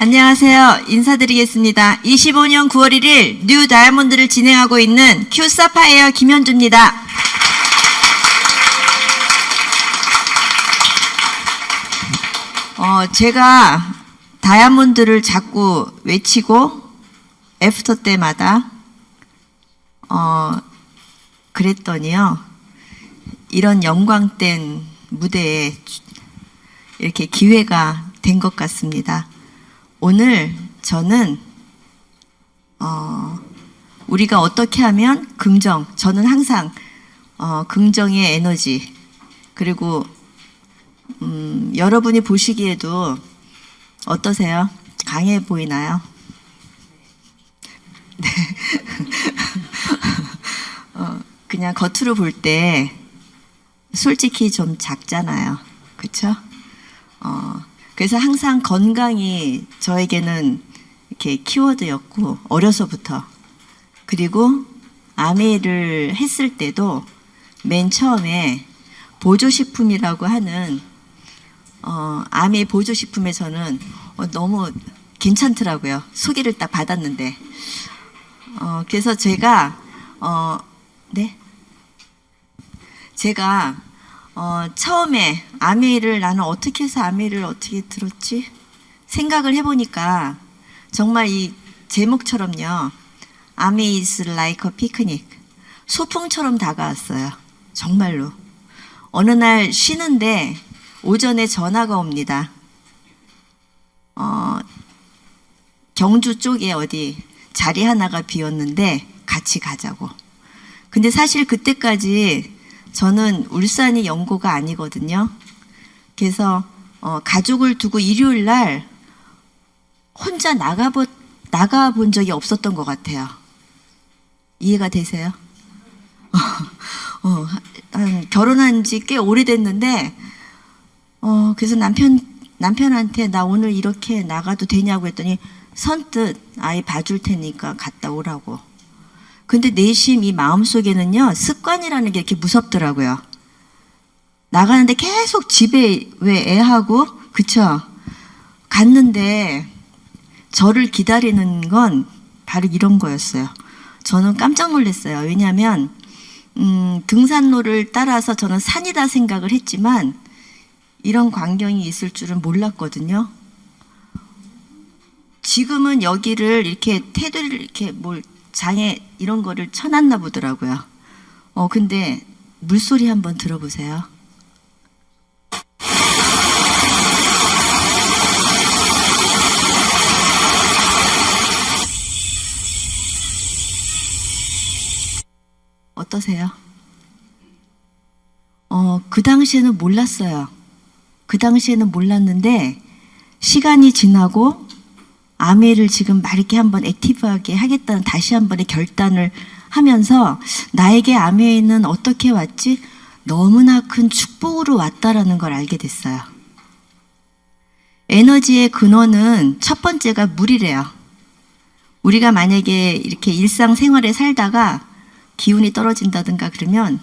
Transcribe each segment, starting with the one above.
안녕하세요. 인사드리겠습니다. 25년 9월 1일 뉴 다이아몬드를 진행하고 있는 큐 사파이어 김현주입니다. 제가 다이아몬드를 자꾸 외치고 애프터 때마다 그랬더니요. 이런 영광된 무대에 이렇게 기회가 된 것 같습니다. 오늘 저는 우리가 어떻게 하면 긍정, 저는 항상 긍정의 에너지, 그리고 여러분이 보시기에도 어떠세요? 강해 보이나요? 네. 그냥 겉으로 볼 때 솔직히 좀 작잖아요. 그렇죠? 그래서 항상 건강이 저에게는 이렇게 키워드였고, 어려서부터. 그리고 아메이를 했을 때도 맨 처음에 보조식품이라고 하는 아메이 보조식품에 저는 너무 괜찮더라고요. 소개를 딱 받았는데. 그래서 제가 처음에 아메이를 나는 어떻게 해서 아메이를 어떻게 들었지? 생각을 해보니까 정말 이 제목처럼요. 아메이 is like a picnic. 소풍처럼 다가왔어요. 정말로. 어느 날 쉬는데 오전에 전화가 옵니다. 경주 쪽에 어디 자리 하나가 비었는데 같이 가자고. 근데 사실 그때까지 저는 울산이 연고가 아니거든요. 그래서 가족을 두고 일요일 날 혼자 나가본 적이 없었던 것 같아요. 이해가 되세요? 결혼한 지 꽤 오래됐는데 그래서 남편한테 나 오늘 이렇게 나가도 되냐고 했더니 선뜻 아이 봐줄 테니까 갔다 오라고. 근데 내심 이 마음속에는요, 습관이라는 게 이렇게 무섭더라고요. 나가는데 계속 집에 왜 애하고, 그쵸? 갔는데 저를 기다리는 건 바로 이런 거였어요. 저는 깜짝 놀랐어요. 왜냐하면 등산로를 따라서 저는 산이다 생각을 했지만 이런 광경이 있을 줄은 몰랐거든요. 지금은 여기를 이렇게 테두리를 이렇게 장에 이런 거를 쳐놨나 보더라고요. 근데 물소리 한번 들어보세요. 어떠세요? 그 당시에는 몰랐어요. 그 당시에는 몰랐는데 시간이 지나고 아메이를 지금 막 이렇게 한번 액티브하게 하겠다는 다시 한 번의 결단을 하면서 나에게 아메이는 어떻게 왔지? 너무나 큰 축복으로 왔다라는 걸 알게 됐어요. 에너지의 근원은 첫 번째가 물이래요. 우리가 만약에 이렇게 일상생활에 살다가 기운이 떨어진다든가 그러면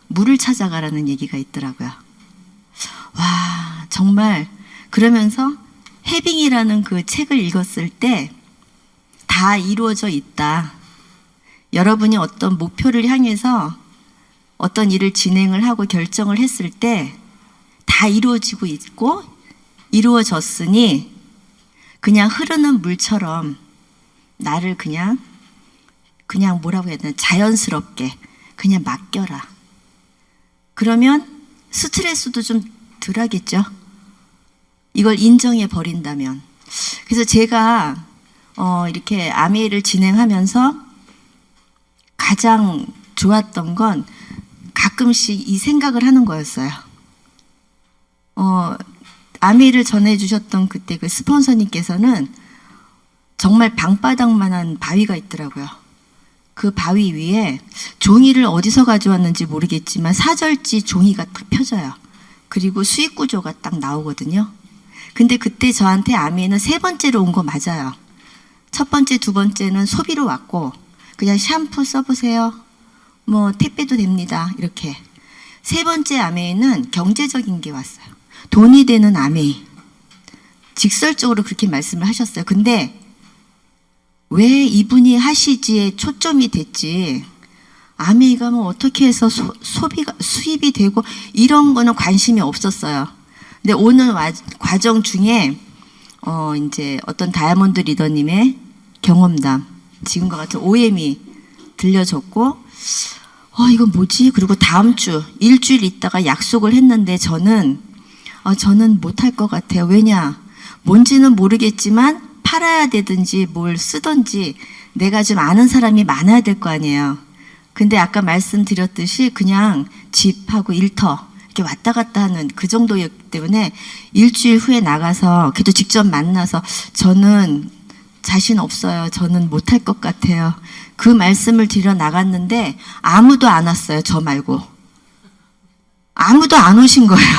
물을 찾아가라는 얘기가 있더라고요. 와, 정말 그러면서 해빙이라는 그 책을 읽었을 때 다 이루어져 있다. 여러분이 어떤 목표를 향해서 어떤 일을 진행을 하고 결정을 했을 때 다 이루어지고 있고 이루어졌으니 그냥 흐르는 물처럼 나를 그냥 뭐라고 해야 되나, 자연스럽게 그냥 맡겨라. 그러면 스트레스도 좀 덜하겠죠. 이걸 인정해 버린다면. 그래서 제가 이렇게 아메이를 진행하면서 가장 좋았던 건 가끔씩 이 생각을 하는 거였어요. 아메이를 전해주셨던 그때 그 스폰서님께서는 정말 방바닥만한 바위가 있더라고요. 그 바위 위에 종이를 어디서 가져왔는지 모르겠지만 사절지 종이가 딱 펴져요. 그리고 수익 구조가 딱 나오거든요. 근데 그때 저한테 아메이는 세 번째로 온 거 맞아요. 첫 번째, 두 번째는 소비로 왔고 그냥 샴푸 써보세요. 택배도 됩니다. 이렇게. 세 번째 아메이는 경제적인 게 왔어요. 돈이 되는 아메이. 직설적으로 그렇게 말씀을 하셨어요. 근데 왜 이분이 하시지에 초점이 됐지, 아메이가 뭐 어떻게 해서 수입이 되고 이런 거는 관심이 없었어요. 근데 오늘 과정 중에 이제 어떤 다이아몬드 리더님의 경험담, 지금과 같은 OM이 들려줬고, 이건 뭐지? 그리고 다음 주 일주일 있다가 약속을 했는데 저는 못할 것 같아요. 왜냐? 뭔지는 모르겠지만 팔아야 되든지 뭘 쓰든지 내가 좀 아는 사람이 많아야 될 거 아니에요. 근데 아까 말씀드렸듯이 그냥 집하고 일터 이렇게 왔다 갔다 하는 그 정도였기 때문에 일주일 후에 나가서 그래도 직접 만나서 저는 자신 없어요. 저는 못할 것 같아요. 그 말씀을 드려 나갔는데 아무도 안 왔어요. 저 말고. 아무도 안 오신 거예요.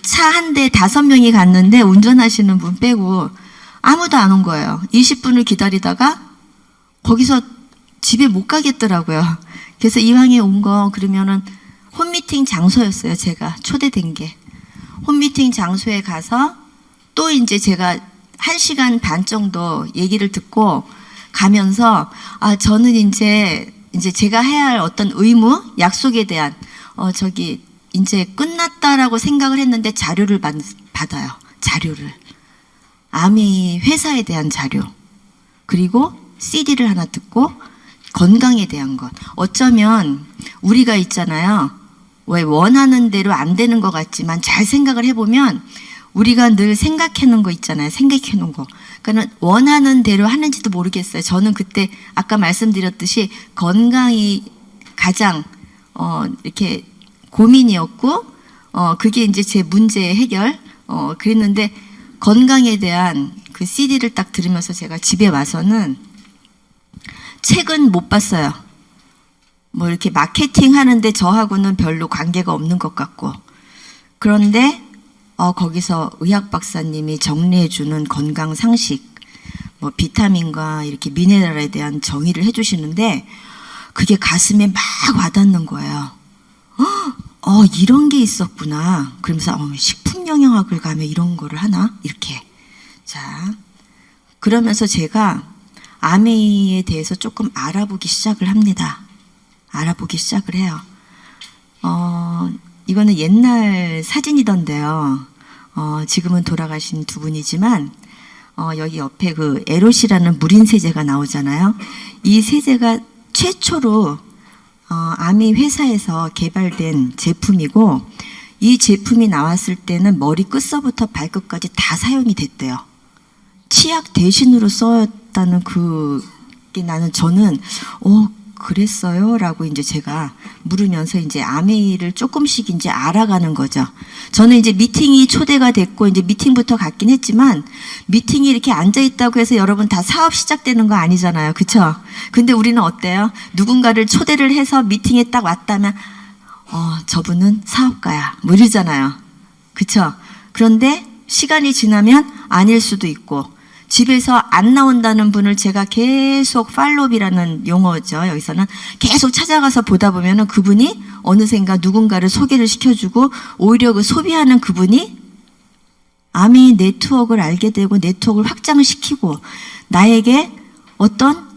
차 한 대 5명이 갔는데 운전하시는 분 빼고 아무도 안 온 거예요. 20분을 기다리다가 거기서 집에 못 가겠더라고요. 그래서 이왕에 온 거 그러면은 홈미팅 장소였어요. 제가 초대된 게. 홈미팅 장소에 가서 또 이제 제가 1시간 반 정도 얘기를 듣고 가면서 저는 이제 제가 해야 할 어떤 의무, 약속에 대한 이제 끝났다라고 생각을 했는데 자료를 받아요. 자료를. 아미 회사에 대한 자료. 그리고 CD를 하나 듣고 건강에 대한 것. 어쩌면 우리가 있잖아요. 왜 원하는 대로 안 되는 것 같지만 잘 생각을 해보면 우리가 늘 생각해놓은 거 있잖아요. 생각해놓은 거. 그러니까 원하는 대로 하는지도 모르겠어요. 저는 그때 아까 말씀드렸듯이 건강이 가장 이렇게 고민이었고 그게 이제 제 문제 해결 그랬는데 건강에 대한 그 CD를 딱 들으면서 제가 집에 와서는 책은 못 봤어요. 뭐 이렇게 마케팅 하는데 저하고는 별로 관계가 없는 것 같고. 그런데 거기서 의학 박사님이 정리해주는 건강 상식, 뭐 비타민과 이렇게 미네랄에 대한 정의를 해주시는데 그게 가슴에 막 와닿는 거예요. 이런 게 있었구나. 그러면서 식품 영양학을 가면 이런 거를 하나? 이렇게. 자, 그러면서 제가 아메이에 대해서 조금 알아보기 시작을 합니다. 알아보기 시작을 해요. 이거는 옛날 사진이던데요. 지금은 돌아가신 두 분이지만 여기 옆에 그 에롯이라는 무린 세제가 나오잖아요. 이 세제가 최초로 아미 회사에서 개발된 제품이고 이 제품이 나왔을 때는 머리 끝서부터 발끝까지 다 사용이 됐대요. 치약 대신으로 써였다는 그게 저는 그랬어요? 라고 이제 제가 물으면서 이제 아메이를 조금씩 이제 알아가는 거죠. 저는 이제 미팅이 초대가 됐고 이제 미팅부터 갔긴 했지만 미팅이 이렇게 앉아있다고 해서 여러분 다 사업 시작되는 거 아니잖아요. 그쵸? 근데 우리는 어때요? 누군가를 초대를 해서 미팅에 딱 왔다면 저분은 사업가야. 뭐 이러잖아요. 그쵸? 그런데 시간이 지나면 아닐 수도 있고 집에서 안 나온다는 분을 제가 계속 팔로우이라는 용어죠. 여기서는 계속 찾아가서 보다 보면은 그분이 어느샌가 누군가를 소개를 시켜주고 오히려 그 소비하는 그분이 아미 네트워크를 알게 되고 네트워크를 확장을 시키고 나에게 어떤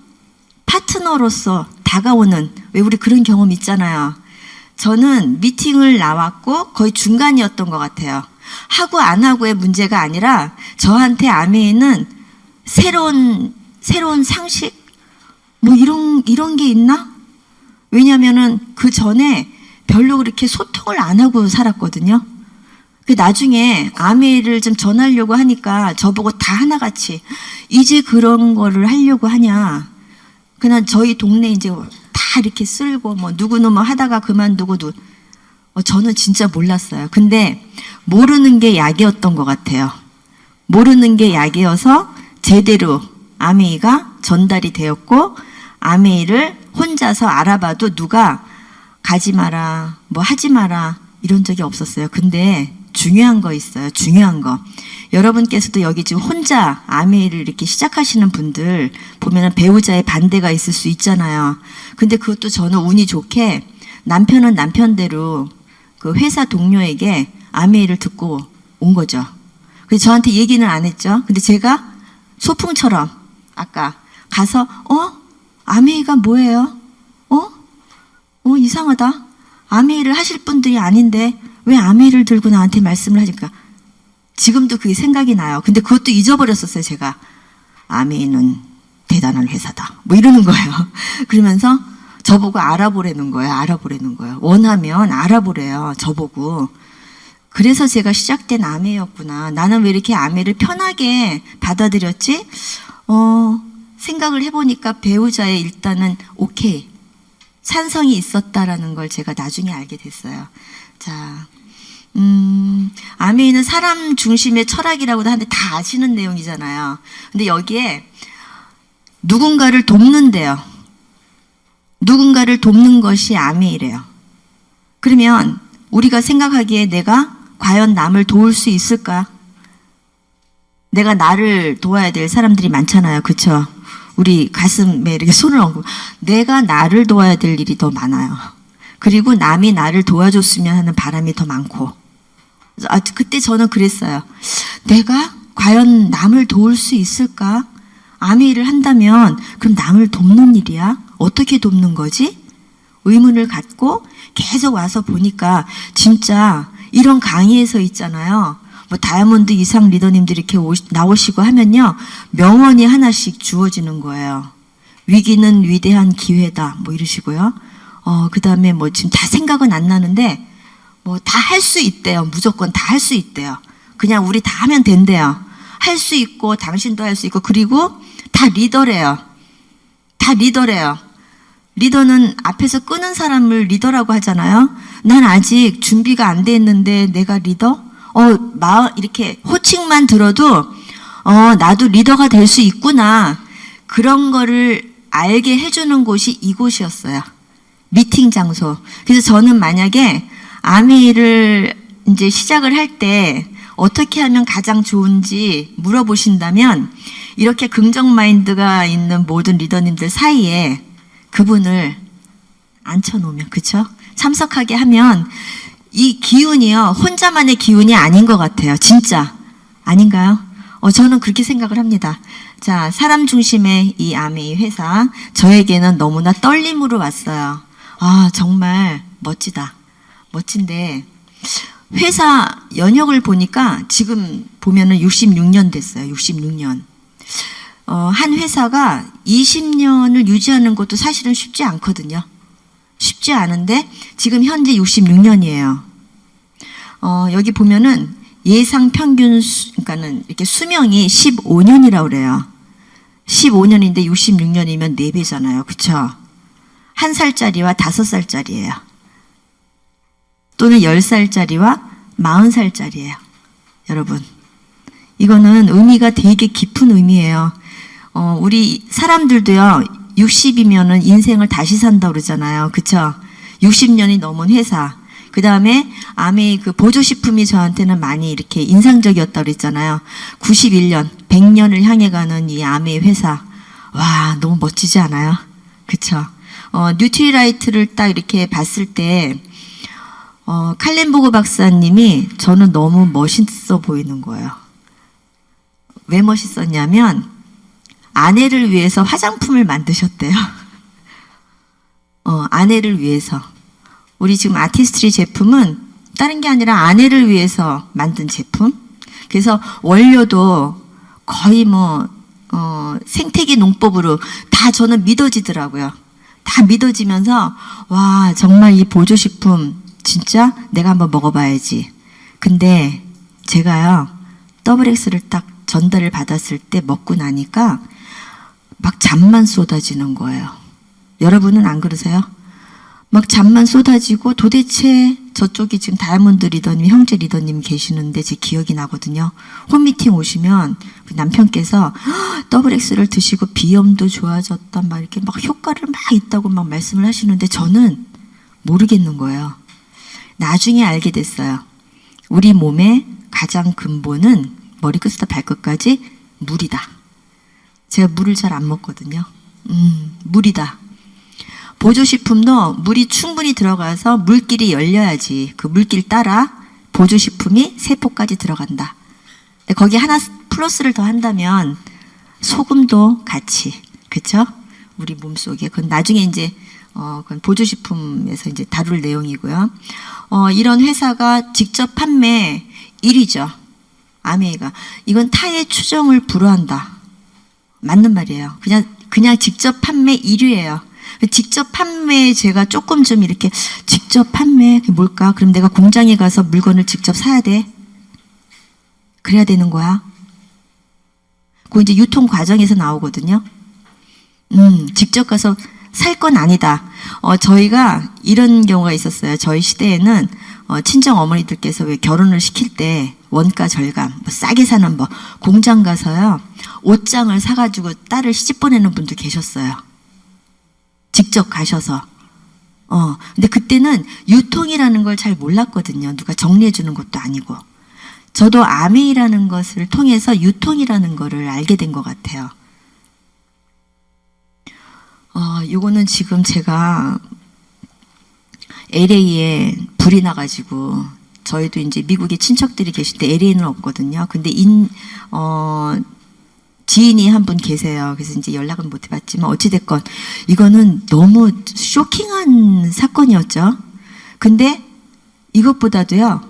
파트너로서 다가오는, 왜 우리 그런 경험 있잖아요. 저는 미팅을 나왔고 거의 중간이었던 것 같아요. 하고 안 하고의 문제가 아니라 저한테 아메이는 새로운 상식? 뭐 이런 게 있나? 왜냐면은 그 전에 별로 그렇게 소통을 안 하고 살았거든요. 나중에 아메이를 좀 전하려고 하니까 저보고 다 하나같이 이제 그런 거를 하려고 하냐. 그냥 저희 동네 이제 다 이렇게 쓸고 뭐 누구는 뭐 하다가 그만두고 저는 진짜 몰랐어요. 근데 모르는 게 약이었던 것 같아요. 모르는 게 약이어서 제대로 아메이가 전달이 되었고 아메이를 혼자서 알아봐도 누가 가지 마라, 뭐 하지 마라 이런 적이 없었어요. 근데 중요한 거 있어요. 중요한 거. 여러분께서도 여기 지금 혼자 아메이를 이렇게 시작하시는 분들 보면은 배우자의 반대가 있을 수 있잖아요. 근데 그것도 저는 운이 좋게 남편은 남편대로 그 회사 동료에게 아메이를 듣고 온 거죠. 그래서 저한테 얘기는 안 했죠. 근데 제가 소풍처럼 아까 가서 아메이가 뭐예요? 이상하다. 아메이를 하실 분들이 아닌데 왜 아메이를 들고 나한테 말씀을 하니까 지금도 그게 생각이 나요. 근데 그것도 잊어버렸었어요. 제가 아메이는 대단한 회사다 뭐 이러는 거예요. 그러면서 저보고 알아보라는 거예요. 원하면 알아보래요. 저보고. 그래서 제가 시작된 아메이였구나. 나는 왜 이렇게 아메이를 편하게 받아들였지? 생각을 해보니까 배우자의 일단은 오케이. 찬성이 있었다라는 걸 제가 나중에 알게 됐어요. 자, 아메이는 사람 중심의 철학이라고도 하는데 다 아시는 내용이잖아요. 근데 여기에 누군가를 돕는데요. 누군가를 돕는 것이 아메이래요. 그러면 우리가 생각하기에 내가 과연 남을 도울 수 있을까? 내가 나를 도와야 될 사람들이 많잖아요. 그렇죠? 우리 가슴에 이렇게 손을 얹고 내가 나를 도와야 될 일이 더 많아요. 그리고 남이 나를 도와줬으면 하는 바람이 더 많고. 그때 저는 그랬어요. 내가 과연 남을 도울 수 있을까? 아메이를 한다면 그럼 남을 돕는 일이야? 어떻게 돕는 거지? 의문을 갖고 계속 와서 보니까 진짜 이런 강의에서 있잖아요. 뭐 다이아몬드 이상 리더님들이 이렇게 나오시고 하면요. 명언이 하나씩 주어지는 거예요. 위기는 위대한 기회다. 뭐 이러시고요. 그 다음에 뭐 지금 다 생각은 안 나는데 뭐 다 할 수 있대요. 무조건 다 할 수 있대요. 그냥 우리 다 하면 된대요. 할 수 있고 당신도 할 수 있고 그리고 다 리더래요. 다 리더래요. 리더는 앞에서 끄는 사람을 리더라고 하잖아요. 난 아직 준비가 안 돼 있는데 내가 리더? 이렇게 호칭만 들어도 나도 리더가 될 수 있구나. 그런 거를 알게 해주는 곳이 이곳이었어요. 미팅 장소. 그래서 저는 만약에 아메이를 이제 시작을 할 때 어떻게 하면 가장 좋은지 물어보신다면 이렇게 긍정 마인드가 있는 모든 리더님들 사이에 그분을 앉혀놓으면, 그쵸? 참석하게 하면 이 기운이요, 혼자만의 기운이 아닌 것 같아요. 진짜. 아닌가요? 저는 그렇게 생각을 합니다. 자, 사람 중심의 이 아메이 회사, 저에게는 너무나 떨림으로 왔어요. 정말 멋지다. 멋진데, 회사 연역을 보니까 지금 보면은 66년 됐어요. 66년. 한 회사가 20년을 유지하는 것도 사실은 쉽지 않거든요. 쉽지 않은데 지금 현재 66년이에요. 여기 보면은 예상 평균 그러니까는 이렇게 수명이 15년이라고 그래요. 15년인데 66년이면 4배잖아요. 그쵸? 1살짜리와 5살짜리예요. 또는 10살짜리와 40살짜리예요. 여러분. 이거는 의미가 되게 깊은 의미예요. 우리 사람들도요, 60이면은 인생을 다시 산다 그러잖아요. 그쵸? 60년이 넘은 회사. 그 다음에 아메이 그 보조식품이 저한테는 많이 이렇게 인상적이었다 그랬잖아요. 91년, 100년을 향해 가는 이 아메이 회사. 와, 너무 멋지지 않아요? 그쵸? 뉴트리라이트를 딱 이렇게 봤을 때, 칼렌보그 박사님이 저는 너무 멋있어 보이는 거예요. 왜 멋있었냐면, 아내를 위해서 화장품을 만드셨대요. 아내를 위해서. 우리 지금 아티스트리 제품은 다른 게 아니라 아내를 위해서 만든 제품. 그래서 원료도 거의 생태계 농법으로 다 저는 믿어지더라고요. 다 믿어지면서 와, 정말 이 보조식품 진짜 내가 한번 먹어봐야지. 근데 제가요, 더블엑스를 딱 전달을 받았을 때 먹고 나니까 막 잠만 쏟아지는 거예요. 여러분은 안 그러세요? 막 잠만 쏟아지고 도대체 저쪽이 지금 다이아몬드 리더님, 형제 리더님 계시는데 제 기억이 나거든요. 홈미팅 오시면 그 남편께서 더블엑스를 드시고 비염도 좋아졌다 막 이렇게 막 효과를 막 있다고 막 말씀을 하시는데 저는 모르겠는 거예요. 나중에 알게 됐어요. 우리 몸의 가장 근본은 머리끝부터 발끝까지 물이다. 제가 물을 잘 안 먹거든요. 물이다. 보조식품도 물이 충분히 들어가서 물길이 열려야지 그 물길 따라 보조식품이 세포까지 들어간다. 거기 하나 플러스를 더 한다면 소금도 같이, 그쵸? 우리 몸속에. 그건 나중에 이제, 그건 보조식품에서 이제 다룰 내용이고요. 이런 회사가 직접 판매 1위죠. 아메이가. 이건 타의 추정을 불허한다. 맞는 말이에요. 그냥 직접 판매 1위예요. 직접 판매에 제가 조금 좀 이렇게 직접 판매 그게 뭘까? 그럼 내가 공장에 가서 물건을 직접 사야 돼. 그래야 되는 거야. 그거 이제 유통 과정에서 나오거든요. 직접 가서 살 건 아니다. 저희가 이런 경우가 있었어요. 저희 시대에는 친정 어머니들께서 왜 결혼을 시킬 때 원가 절감, 뭐 싸게 사는 법, 공장 가서요 옷장을 사가지고 딸을 시집 보내는 분도 계셨어요. 직접 가셔서. 근데 그때는 유통이라는 걸 잘 몰랐거든요. 누가 정리해 주는 것도 아니고. 저도 아메이라는 것을 통해서 유통이라는 거를 알게 된 것 같아요. 요거는 지금 제가 LA에 불이 나가지고 저희도 이제 미국에 친척들이 계신데 LA는 없거든요. 근데 지인이 한 분 계세요. 그래서 이제 연락은 못 해봤지만 어찌됐건 이거는 너무 쇼킹한 사건이었죠. 근데 이것보다도요,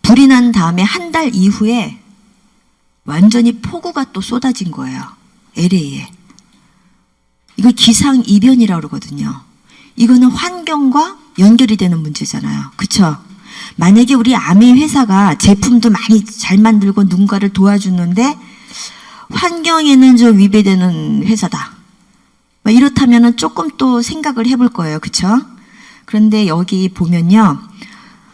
불이 난 다음에 한 달 이후에 완전히 폭우가 또 쏟아진 거예요. LA에. 이걸 기상이변이라고 그러거든요. 이거는 환경과 연결이 되는 문제잖아요. 그쵸? 만약에 우리 아메이 회사가 제품도 많이 잘 만들고 누군가를 도와주는데 환경에는 좀 위배되는 회사다. 이렇다면 조금 또 생각을 해볼 거예요. 그쵸? 그런데 여기 보면요.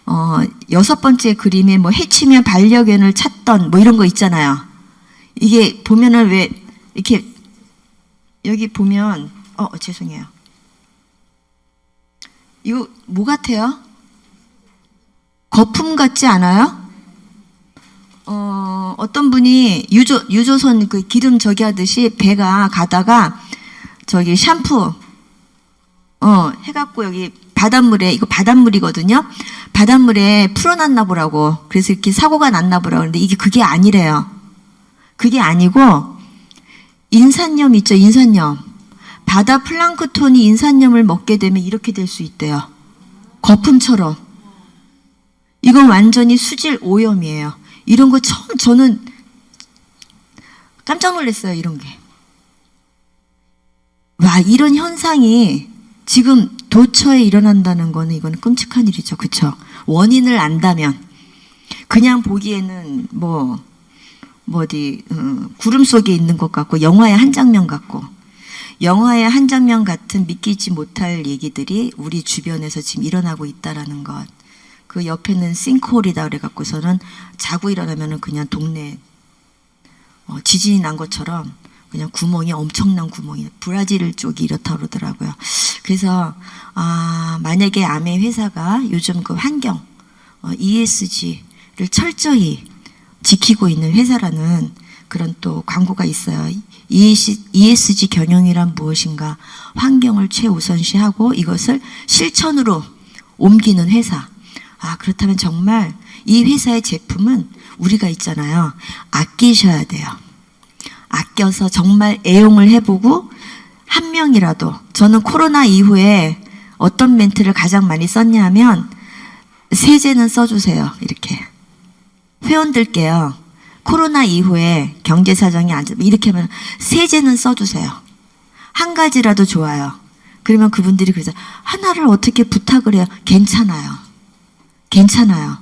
6번째 그림에 뭐 해치며 반려견을 찾던 뭐 이런 거 있잖아요. 이게 보면은 왜 이렇게 여기 보면 죄송해요. 이거 뭐 같아요? 거품 같지 않아요? 어떤 분이 유조선 그 기름 저기 하듯이 배가 가다가 저기 샴푸 해갖고 여기 바닷물에, 이거 바닷물이거든요. 바닷물에 풀어놨나 보라고. 그래서 이렇게 사고가 났나 보라고. 그런데 이게 그게 아니래요. 그게 아니고 인산염 있죠, 인산염. 바다 플랑크톤이 인산염을 먹게 되면 이렇게 될 수 있대요. 거품처럼. 이건 완전히 수질 오염이에요. 이런 거 처음 저는 깜짝 놀랐어요, 이런 게. 와, 이런 현상이 지금 도처에 일어난다는 거는 이건 끔찍한 일이죠. 그쵸? 원인을 안다면. 그냥 보기에는 어디 구름 속에 있는 것 같고 영화의 한 장면 같고, 영화의 한 장면 같은 믿기지 못할 얘기들이 우리 주변에서 지금 일어나고 있다라는 것. 그 옆에는 싱크홀이다 그래갖고서는 자고 일어나면은 그냥 동네 지진이 난 것처럼 그냥 구멍이, 엄청난 구멍이, 브라질 쪽이 이렇다 그러더라고요. 그래서 만약에 아메 회사가 요즘 그 환경 ESG를 철저히 지키고 있는 회사라는 그런 또 광고가 있어요. ESG 경영이란 무엇인가? 환경을 최우선시하고 이것을 실천으로 옮기는 회사. 그렇다면 정말 이 회사의 제품은 우리가 있잖아요. 아끼셔야 돼요. 아껴서 정말 애용을 해보고 한 명이라도, 저는 코로나 이후에 어떤 멘트를 가장 많이 썼냐 하면 세제는 써주세요. 이렇게. 회원들께요. 코로나 이후에 경제 사정이 안 좋으면 이렇게 하면 세제는 써주세요. 한 가지라도 좋아요. 그러면 그분들이 그래서 하나를 어떻게 부탁을 해요? 괜찮아요. 괜찮아요.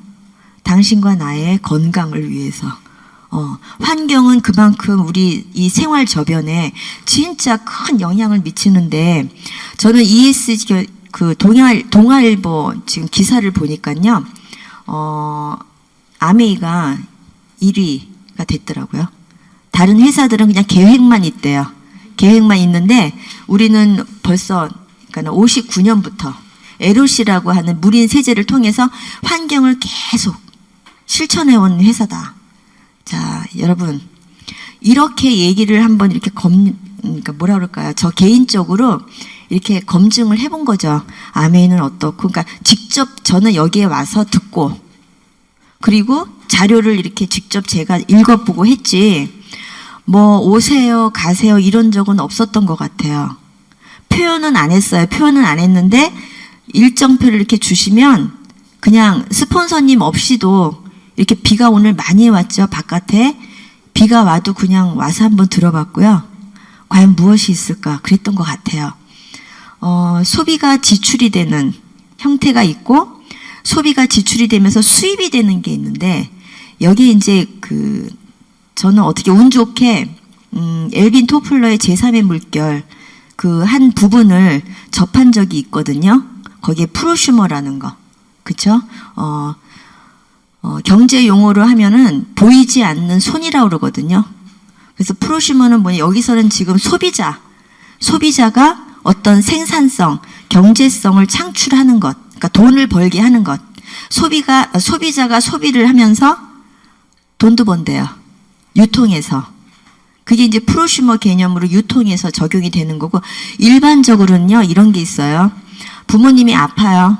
당신과 나의 건강을 위해서. 환경은 그만큼 우리 이 생활 저변에 진짜 큰 영향을 미치는데, 저는 ESG 그 동아일보 지금 기사를 보니까요, 아메이가 1위가 됐더라고요. 다른 회사들은 그냥 계획만 있대요. 계획만 있는데 우리는 벌써, 그러니까 59년부터 LOC라고 하는 무린 세제를 통해서 환경을 계속 실천해온 회사다. 자, 여러분, 이렇게 얘기를 한번 이렇게 그러니까 뭐라 그럴까요? 저 개인적으로 이렇게 검증을 해본 거죠. 아메이는 어떻고, 그러니까 직접 저는 여기에 와서 듣고, 그리고 자료를 이렇게 직접 제가 읽어보고 했지 뭐 오세요 가세요 이런 적은 없었던 것 같아요. 표현은 안 했어요. 표현은 안 했는데 일정표를 이렇게 주시면 그냥 스폰서님 없이도 이렇게 비가 오늘 많이 왔죠. 바깥에 비가 와도 그냥 와서 한번 들어봤고요. 과연 무엇이 있을까 그랬던 것 같아요. 소비가 지출이 되는 형태가 있고 소비가 지출이 되면서 수입이 되는 게 있는데 여기 이제 저는 어떻게 운 좋게 엘빈 토플러의 제3의 물결 그 한 부분을 접한 적이 있거든요. 거기에 프로슈머라는 거, 그렇죠? 경제 용어로 하면은 보이지 않는 손이라고 그러거든요. 그래서 프로슈머는 뭐냐? 여기서는 지금 소비자가 어떤 생산성, 경제성을 창출하는 것, 그러니까 돈을 벌게 하는 것. 소비자가 소비를 하면서 돈도 번대요. 유통해서. 그게 이제 프로슈머 개념으로 유통해서 적용이 되는 거고, 일반적으로는요, 이런 게 있어요. 부모님이 아파요.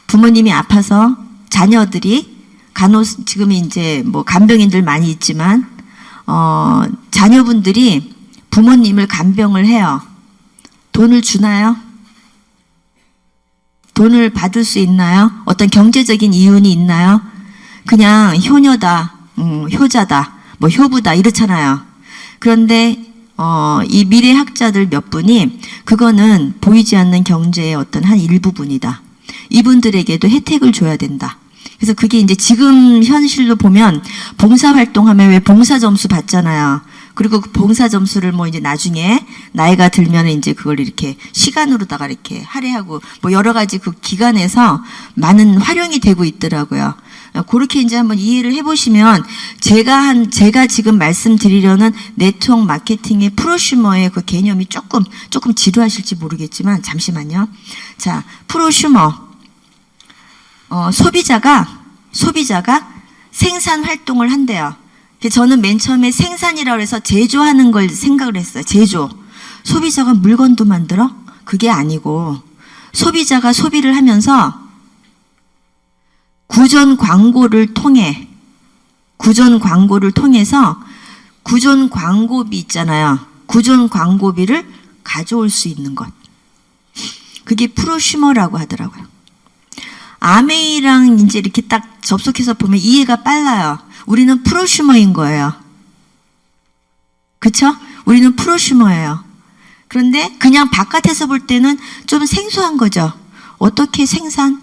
부모님이 아파서 자녀들이 지금 이제 뭐 간병인들 많이 있지만, 자녀분들이 부모님을 간병을 해요. 돈을 주나요? 돈을 받을 수 있나요? 어떤 경제적인 이윤이 있나요? 그냥 효녀다, 효자다, 뭐 효부다 이렇잖아요. 그런데 이 미래학자들 몇 분이 그거는 보이지 않는 경제의 어떤 한 일부분이다. 이분들에게도 혜택을 줘야 된다. 그래서 그게 이제 지금 현실로 보면 봉사활동하면 왜 봉사점수 받잖아요. 그리고 그 봉사점수를 뭐 이제 나중에 나이가 들면 이제 그걸 이렇게 시간으로다가 이렇게 할애하고 뭐 여러 가지 그 기관에서 많은 활용이 되고 있더라고요. 그렇게 이제 한번 이해를 해보시면 제가 지금 말씀드리려는 네트워크 마케팅의 프로슈머의 그 개념이 조금 지루하실지 모르겠지만 잠시만요. 자, 프로슈머. 소비자가 생산 활동을 한대요. 저는 맨 처음에 생산이라고 해서 제조하는 걸 생각을 했어요. 제조. 소비자가 물건도 만들어? 그게 아니고 소비자가 소비를 하면서 구전 광고를 통해서 구전 광고비 있잖아요. 구전 광고비를 가져올 수 있는 것. 그게 프로슈머라고 하더라고요. 아메이랑 이제 이렇게 딱 접속해서 보면 이해가 빨라요. 우리는 프로슈머인 거예요. 그쵸? 우리는 프로슈머예요. 그런데 그냥 바깥에서 볼 때는 좀 생소한 거죠. 어떻게 생산?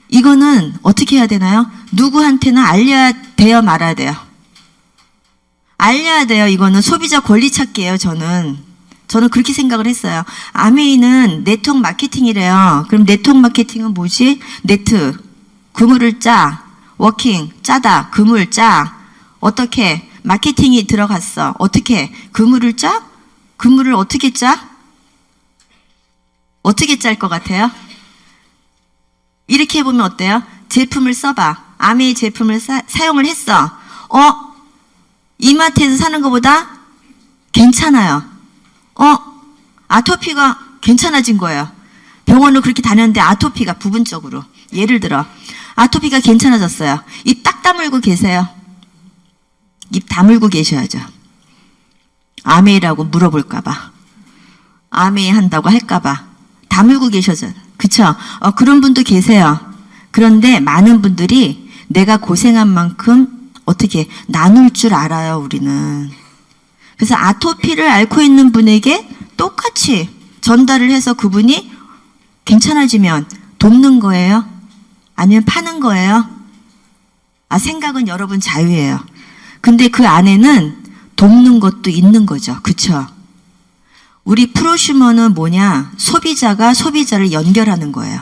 이거는 어떻게 해야 되나요? 누구한테는 알려야 돼요, 말아야 돼요? 알려야 돼요. 이거는 소비자 권리 찾기예요, 저는 그렇게 생각을 했어요. 아메이는 네트워크 마케팅이래요. 그럼 네트워크 마케팅은 뭐지? 네트, 그물을 짜, 워킹, 짜다, 그물 짜. 어떻게? 마케팅이 들어갔어. 어떻게? 그물을 짜? 그물을 어떻게 짜? 어떻게 짤 것 같아요? 이렇게 해보면 어때요? 제품을 써봐. 아메이 제품을 사용을 했어. 이마트에서 사는 것보다 괜찮아요. 아토피가 괜찮아진 거예요. 병원을 그렇게 다녔는데 아토피가 부분적으로. 예를 들어 아토피가 괜찮아졌어요. 입 딱 다물고 계세요. 입 다물고 계셔야죠. 아메이라고 물어볼까봐. 아메이 한다고 할까봐. 다물고 계셔죠. 그쵸? 그런 분도 계세요. 그런데 많은 분들이 내가 고생한 만큼 어떻게 나눌 줄 알아요, 우리는. 그래서 아토피를 앓고 있는 분에게 똑같이 전달을 해서 그분이 괜찮아지면 돕는 거예요? 아니면 파는 거예요? 생각은 여러분 자유예요. 근데 그 안에는 돕는 것도 있는 거죠. 그쵸? 우리 프로슈머는 뭐냐? 소비자가 소비자를 연결하는 거예요.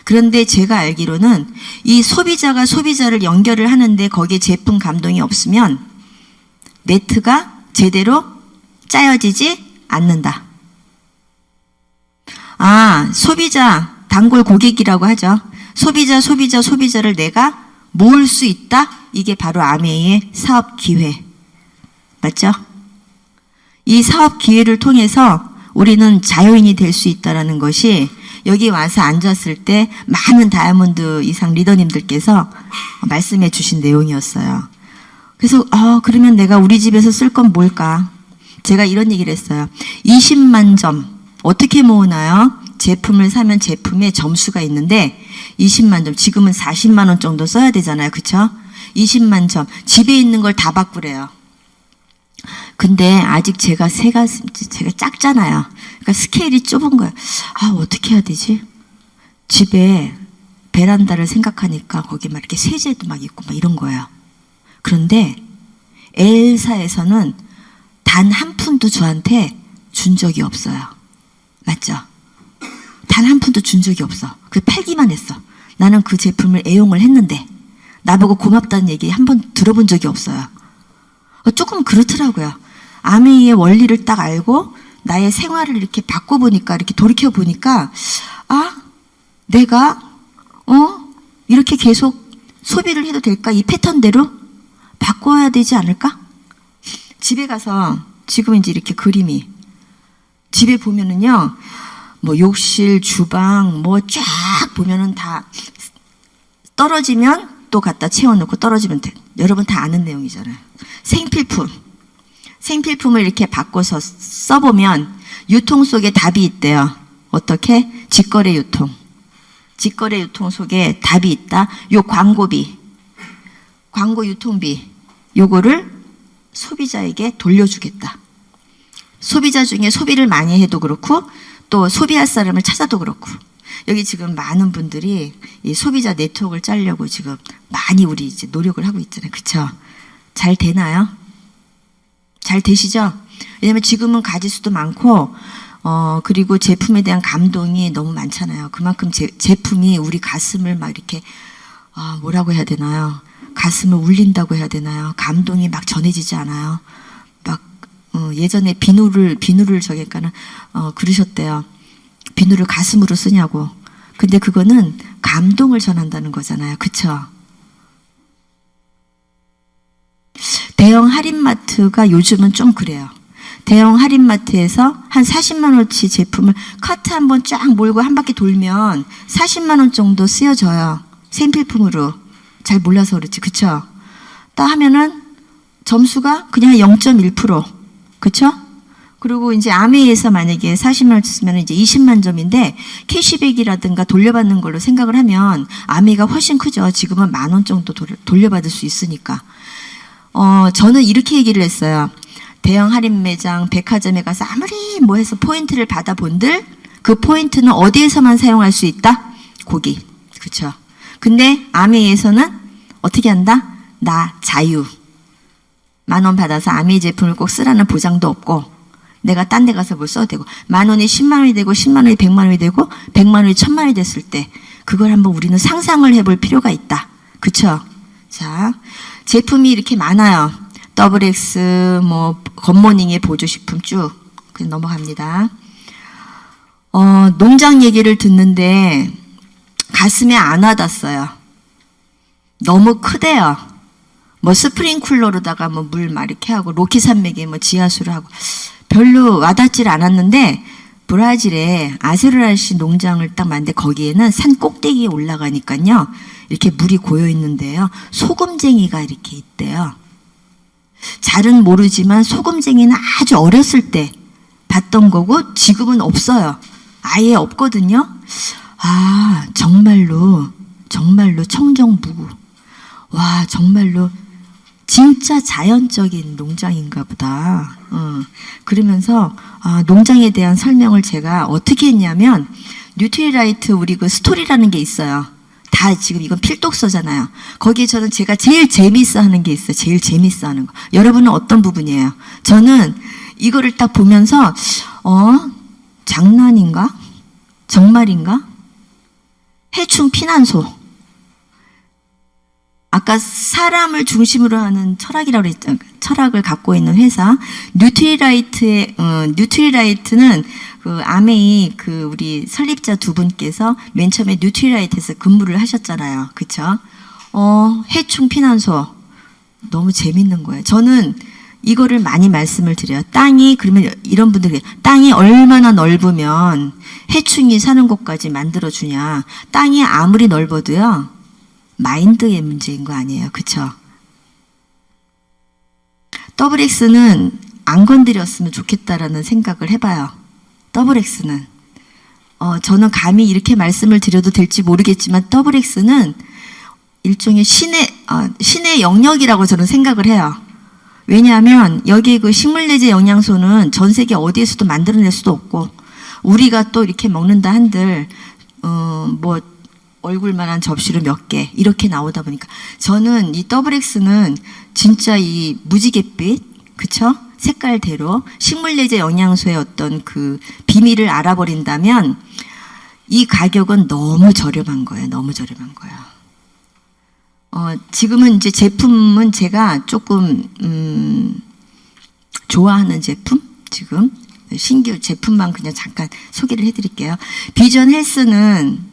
그런데 제가 알기로는 이 소비자가 소비자를 연결을 하는데 거기에 제품 감동이 없으면 네트가 제대로 짜여지지 않는다. 소비자, 단골 고객이라고 하죠. 소비자를 내가 모을 수 있다? 이게 바로 아메이의 사업 기회. 맞죠? 이 사업 기회를 통해서 우리는 자유인이 될 수 있다는 것이 여기 와서 앉았을 때 많은 다이아몬드 이상 리더님들께서 말씀해 주신 내용이었어요. 그래서 그러면 내가 우리 집에서 쓸 건 뭘까? 제가 이런 얘기를 했어요. 20만 점 어떻게 모으나요? 제품을 사면 제품에 점수가 있는데 20만 점, 지금은 40만 원 정도 써야 되잖아요. 그쵸? 20만 점, 집에 있는 걸 다 바꾸래요. 근데 아직 제가 작잖아요. 그러니까 스케일이 좁은 거예요. 어떻게 해야 되지? 집에 베란다를 생각하니까 거기 막 이렇게 세제도 막 있고 막 이런 거예요. 그런데 L사에서는 단 한 푼도 저한테 준 적이 없어요. 맞죠? 단 한 푼도 준 적이 없어. 그 팔기만 했어. 나는 그 제품을 애용을 했는데 나보고 고맙다는 얘기 한 번 들어본 적이 없어요. 조금 그렇더라고요. 아메이의 원리를 딱 알고 나의 생활을 이렇게 바꿔보니까, 이렇게 돌이켜보니까 내가 이렇게 계속 소비를 해도 될까? 이 패턴대로 바꿔야 되지 않을까? 집에 가서 지금 이제 이렇게 그림이 집에 보면은요, 뭐 욕실, 주방 뭐 쫙 보면은 다 떨어지면 또 갖다 채워놓고 떨어지면 돼. 여러분 다 아는 내용이잖아요. 생필품을 이렇게 바꿔서 써보면 유통 속에 답이 있대요. 어떻게? 직거래 유통. 직거래 유통 속에 답이 있다. 요 광고비, 광고 유통비, 요거를 소비자에게 돌려주겠다. 소비자 중에 소비를 많이 해도 그렇고 또 소비할 사람을 찾아도 그렇고, 여기 지금 많은 분들이 이 소비자 네트워크를 짜려고 지금 많이 우리 이제 노력을 하고 있잖아요. 그쵸? 잘 되나요? 잘 되시죠? 왜냐면 지금은 가짓수도 많고 그리고 제품에 대한 감동이 너무 많잖아요. 그만큼 제품이 우리 가슴을 막 이렇게 뭐라고 해야 되나요? 가슴을 울린다고 해야 되나요? 감동이 막 전해지지 않아요. 막 예전에 비누를 저기까는 그러셨대요. 비누를 가슴으로 쓰냐고. 근데 그거는 감동을 전한다는 거잖아요. 그쵸? 대형 할인마트가 요즘은 좀 그래요. 대형 할인마트에서 한 40만 원어치 제품을 카트 한번 쫙 몰고 한 바퀴 돌면 40만 원 정도 쓰여져요. 생필품으로. 잘 몰라서 그렇지. 그쵸? 딱 하면은 점수가 그냥 0.1%. 그쵸? 그리고 이제 아메이에서 만약에 40만 원 쓰면 이제 20만 점인데 캐시백이라든가 돌려받는 걸로 생각을 하면 아메이가 훨씬 크죠. 지금은 10,000원 정도 돌려받을 수 있으니까. 저는 이렇게 얘기를 했어요. 대형 할인 매장, 백화점에 가서 아무리 뭐 해서 포인트를 받아본들 그 포인트는 어디에서만 사용할 수 있다? 거기. 그쵸? 근데 아메이에서는 어떻게 한다? 나 자유. 10,000원 받아서 아메이 제품을 꼭 쓰라는 보장도 없고, 내가 딴 데 가서 뭘 써도 되고, 10,000원이 10만 원이 되고 10만 원이 100만 원이 되고 100만 원이 1000만 원이 됐을 때 그걸 한번 우리는 상상을 해볼 필요가 있다. 그쵸? 자, 제품이 이렇게 많아요. 더블X, 뭐 굿모닝의 보조식품 쭉 그냥 넘어갑니다. 농장 얘기를 듣는데 가슴에 안 와닿았어요. 너무 크대요. 뭐 스프링쿨러로다가 뭐 물 막 이렇게 하고 로키 산맥에 뭐 지하수를 하고 별로 와닿질 않았는데, 브라질에 아세르라시 농장을 딱 봤는데 거기에는 산 꼭대기에 올라가니까요 이렇게 물이 고여 있는데요 소금쟁이가 이렇게 있대요. 잘은 모르지만 소금쟁이는 아주 어렸을 때 봤던 거고 지금은 없어요. 아예 없거든요. 정말로 청정무구. 와, 정말로 진짜 자연적인 농장인가 보다. 그러면서 농장에 대한 설명을 제가 어떻게 했냐면, 뉴트리라이트 우리 그 스토리라는 게 있어요. 다 지금 이건 필독서잖아요. 거기에 저는 제가 제일 재미있어 하는 게 있어요. 제일 재미있어 하는 거. 여러분은 어떤 부분이에요? 저는 이거를 딱 보면서 장난인가? 정말인가? 해충 피난소. 아까 사람을 중심으로 하는 철학이라고 그랬죠. 철학을 갖고 있는 회사 뉴트리라이트는 그 아메이 그 우리 설립자 두 분께서 맨 처음에 뉴트리라이트에서 근무를 하셨잖아요. 그쵸? 해충 피난소 너무 재밌는 거예요. 저는 이거를 많이 말씀을 드려요. 땅이, 그러면 이런 분들이 땅이 얼마나 넓으면 해충이 사는 곳까지 만들어주냐. 땅이 아무리 넓어도요 마인드의 문제인 거 아니에요. 그쵸? XX는 안 건드렸으면 좋겠다라는 생각을 해봐요. XX는. 저는 감히 이렇게 말씀을 드려도 될지 모르겠지만 XX는 일종의 신의 영역이라고 저는 생각을 해요. 왜냐하면 여기 그 식물내재 영양소는 전 세계 어디에서도 만들어낼 수도 없고 우리가 또 이렇게 먹는다 한들 뭐 얼굴만한 접시로 몇 개 이렇게 나오다 보니까 저는 이 XX는 진짜 이 무지갯빛 그쵸? 색깔대로 식물내재 영양소의 어떤 그 비밀을 알아버린다면 이 가격은 너무 저렴한 거예요. 너무 저렴한 거예요. 지금은 이제 제품은 제가 조금 좋아하는 제품 지금 신규 제품만 그냥 잠깐 소개를 해드릴게요. 비전 헬스는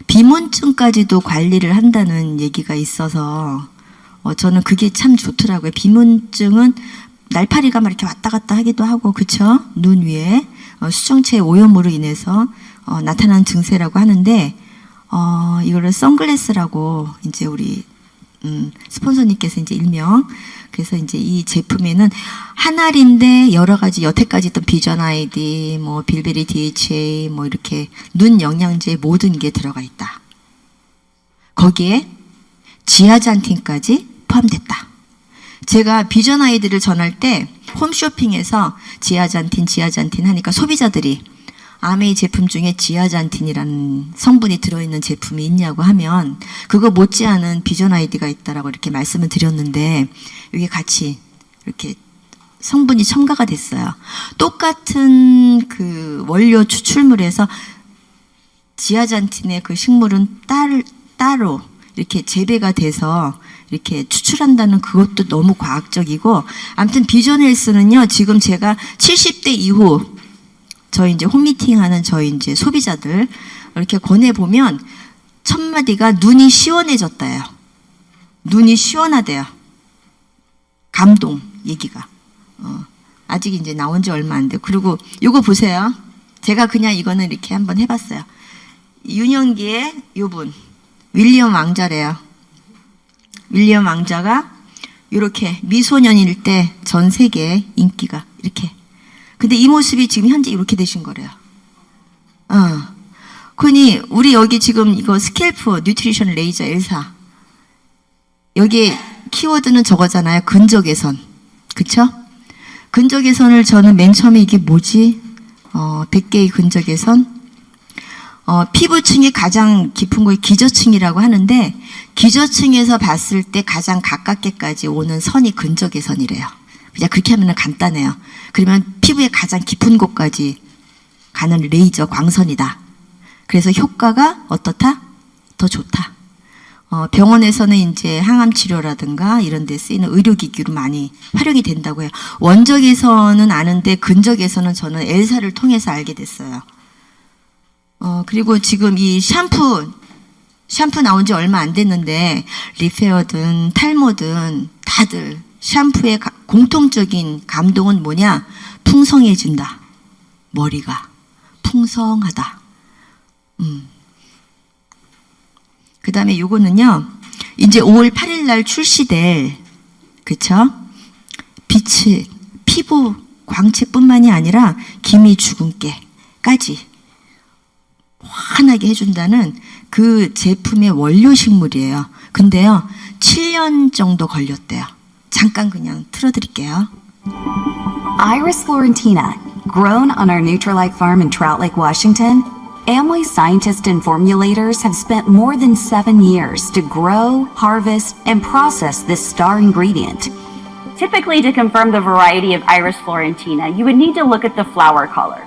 비문증까지도 관리를 한다는 얘기가 있어서 저는 그게 참 좋더라고요. 비문증은 날파리가 막 이렇게 왔다 갔다 하기도 하고 그쵸? 눈 위에 수정체 오염으로 인해서 나타나는 증세라고 하는데 이거를 선글라스라고 이제 우리 스폰서님께서 이제 일명 그래서 이제 이 제품에는 한 알인데 여러 가지 여태까지 있던 비전 아이디, 뭐 빌베리 DHA, 뭐 이렇게 눈 영양제 모든 게 들어가 있다. 거기에 지아잔틴까지 포함됐다. 제가 비전 아이디를 전할 때 홈쇼핑에서 지아잔틴 하니까 소비자들이 아메이 제품 중에 지아잔틴이라는 성분이 들어있는 제품이 있냐고 하면 그거 못지않은 비전 아이디가 있다라고 이렇게 말씀을 드렸는데 이게 같이 이렇게 성분이 첨가가 됐어요. 똑같은 그 원료 추출물에서 지아잔틴의 그 식물은 따로 이렇게 재배가 돼서 이렇게 추출한다는 그것도 너무 과학적이고 아무튼 비전 헬스는요 지금 제가 70대 이후 저희 이제 홈미팅 하는 저희 이제 소비자들 이렇게 권해보면 첫 마디가 눈이 시원해졌다요. 눈이 시원하대요. 감동 얘기가. 아직 이제 나온 지 얼마 안 돼. 그리고 요거 보세요. 제가 그냥 이거는 이렇게 한번 해봤어요. 윤영기의 요분 윌리엄 왕자래요. 윌리엄 왕자가 이렇게 미소년일 때 전 세계에 인기가 이렇게. 근데 이 모습이 지금 현재 이렇게 되신 거래요. 그러니 우리 여기 지금 이거 스캘프 뉴트리션 레이저 엘사 여기 키워드는 저거잖아요. 근적 개선. 그쵸? 근적 개선을 저는 맨 처음에 이게 뭐지? 100개의 근적 개선. 피부층이 가장 깊은 거에 기저층이라고 하는데 기저층에서 봤을 때 가장 가깝게까지 오는 선이 근적 개선이래요. 그냥 그렇게 하면 간단해요. 그러면 피부의 가장 깊은 곳까지 가는 레이저 광선이다. 그래서 효과가 어떻다? 더 좋다. 병원에서는 이제 항암 치료라든가 이런 데 쓰이는 의료기기로 많이 활용이 된다고 해요. 원적에서는 아는데 근적에서는 저는 엘사를 통해서 알게 됐어요. 그리고 지금 이 샴푸 나온 지 얼마 안 됐는데 리페어든 탈모든 다들 샴푸의 공통적인 감동은 뭐냐? 풍성해진다. 머리가 풍성하다. 그 다음에 요거는요, 이제 5월 8일 날 출시될, 그쵸? 빛이, 피부 광채뿐만이 아니라 기미 주근깨까지 환하게 해준다는 그 제품의 원료 식물이에요. 근데요, 7년 정도 걸렸대요. 잠깐 그냥 틀어드릴게요. Iris florentina, grown on our Nutrilite farm in Trout Lake, Washington, Amway scientists and formulators have spent more than 7 years to grow, harvest, and process this star ingredient. Typically, to confirm the variety of Iris florentina, you would need to look at the flower color.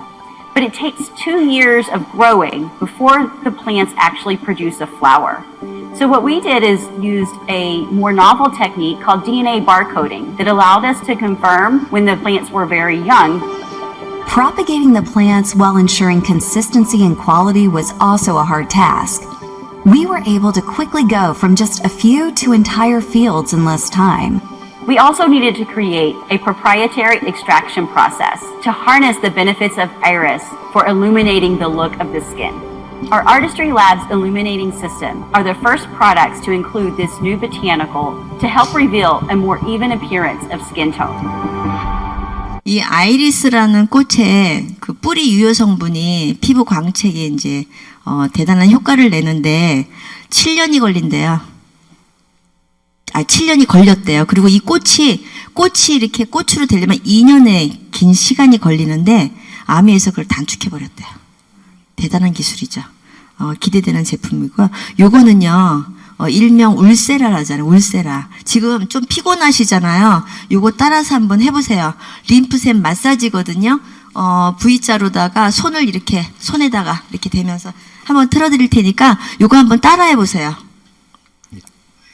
But it takes 2 years of growing before the plants actually produce a flower. So what we did is used a more novel technique called DNA barcoding that allowed us to confirm when the plants were very young. Propagating the plants while ensuring consistency and quality was also a hard task. We were able to quickly go from just a few to entire fields in less time. We also needed to create a proprietary extraction process to harness the benefits of iris for illuminating the look of the skin. Our Artistry Lab's illuminating system are the first products to include this new botanical to help reveal a more even appearance of skin tone. 이 아이리스라는 꽃의 그 뿌리 유효 성분이 피부 광채에 이제 대단한 효과를 내는데 7년이 걸린대요. 7년이 걸렸대요. 그리고 이 꽃이 이렇게 꽃으로 되려면 2년의 긴 시간이 걸리는데 아미에서 그걸 단축해 버렸대요. 대단한 기술이죠. 기대되는 제품이고요. 요거는요, 일명 울세라라잖아요. 울세라. 지금 좀 피곤하시잖아요. 요거 따라서 한번 해보세요. 림프샘 마사지거든요. V자로다가 손에다가 이렇게 대면서 한번 틀어드릴 테니까 요거 한번 따라해보세요.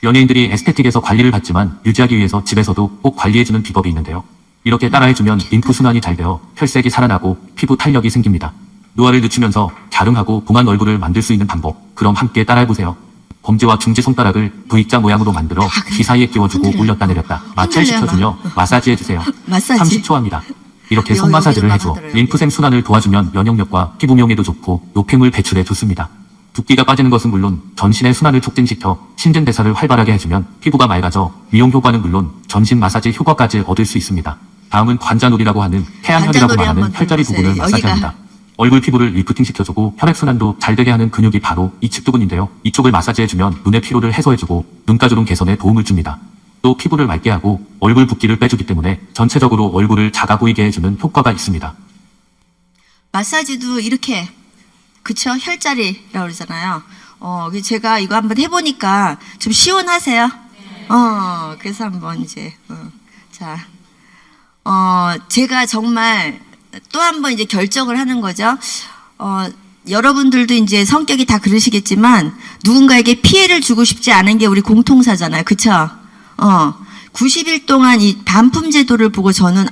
연예인들이 에스테틱에서 관리를 받지만 유지하기 위해서 집에서도 꼭 관리해주는 비법이 있는데요. 이렇게 따라해주면 림프 순환이 잘 되어 혈색이 살아나고 피부 탄력이 생깁니다. 노화를 늦추면서 갸름하고 봉한 얼굴을 만들 수 있는 방법, 그럼 함께 따라해보세요. 검지와 중지 손가락을 V자 모양으로 만들어 귀 사이에 끼워주고 흔들려요. 올렸다 내렸다 마찰시켜주며 마사지해주세요. 마사지. 30초 합니다. 이렇게 손 마사지를 여기도 해줘 막아들어요. 림프샘 순환을 도와주면 면역력과 피부 미용에도 좋고 노폐물 배출에 좋습니다. 붓기가 빠지는 것은 물론 전신의 순환을 촉진시켜 신진대사를 활발하게 해주면 피부가 맑아져 미용 효과는 물론 전신 마사지 효과까지 얻을 수 있습니다. 다음은 관자놀이라고 하는 태양혈이라고 관자놀이 말하는 한번 혈자리 들어보세요. 부분을 마사지합니다. 여기가 얼굴 피부를 리프팅 시켜주고 혈액순환도 잘 되게 하는 근육이 바로 이 측두근인데요. 이쪽을 마사지해주면 눈의 피로를 해소해주고 눈가주름 개선에 도움을 줍니다. 또 피부를 맑게 하고 얼굴 붓기를 빼주기 때문에 전체적으로 얼굴을 작아 보이게 해주는 효과가 있습니다. 마사지도 이렇게, 그쵸? 혈자리라고 그러잖아요. 제가 이거 한번 해보니까 좀 시원하세요? 그래서 한번 이제, 제가 정말 또 한번 이제 결정을 하는 거죠. 여러분들도 이제 성격이 다 그러시겠지만 누군가에게 피해를 주고 싶지 않은 게 우리 공통사잖아요. 그쵸? 90일 동안 이 반품 제도를 보고 저는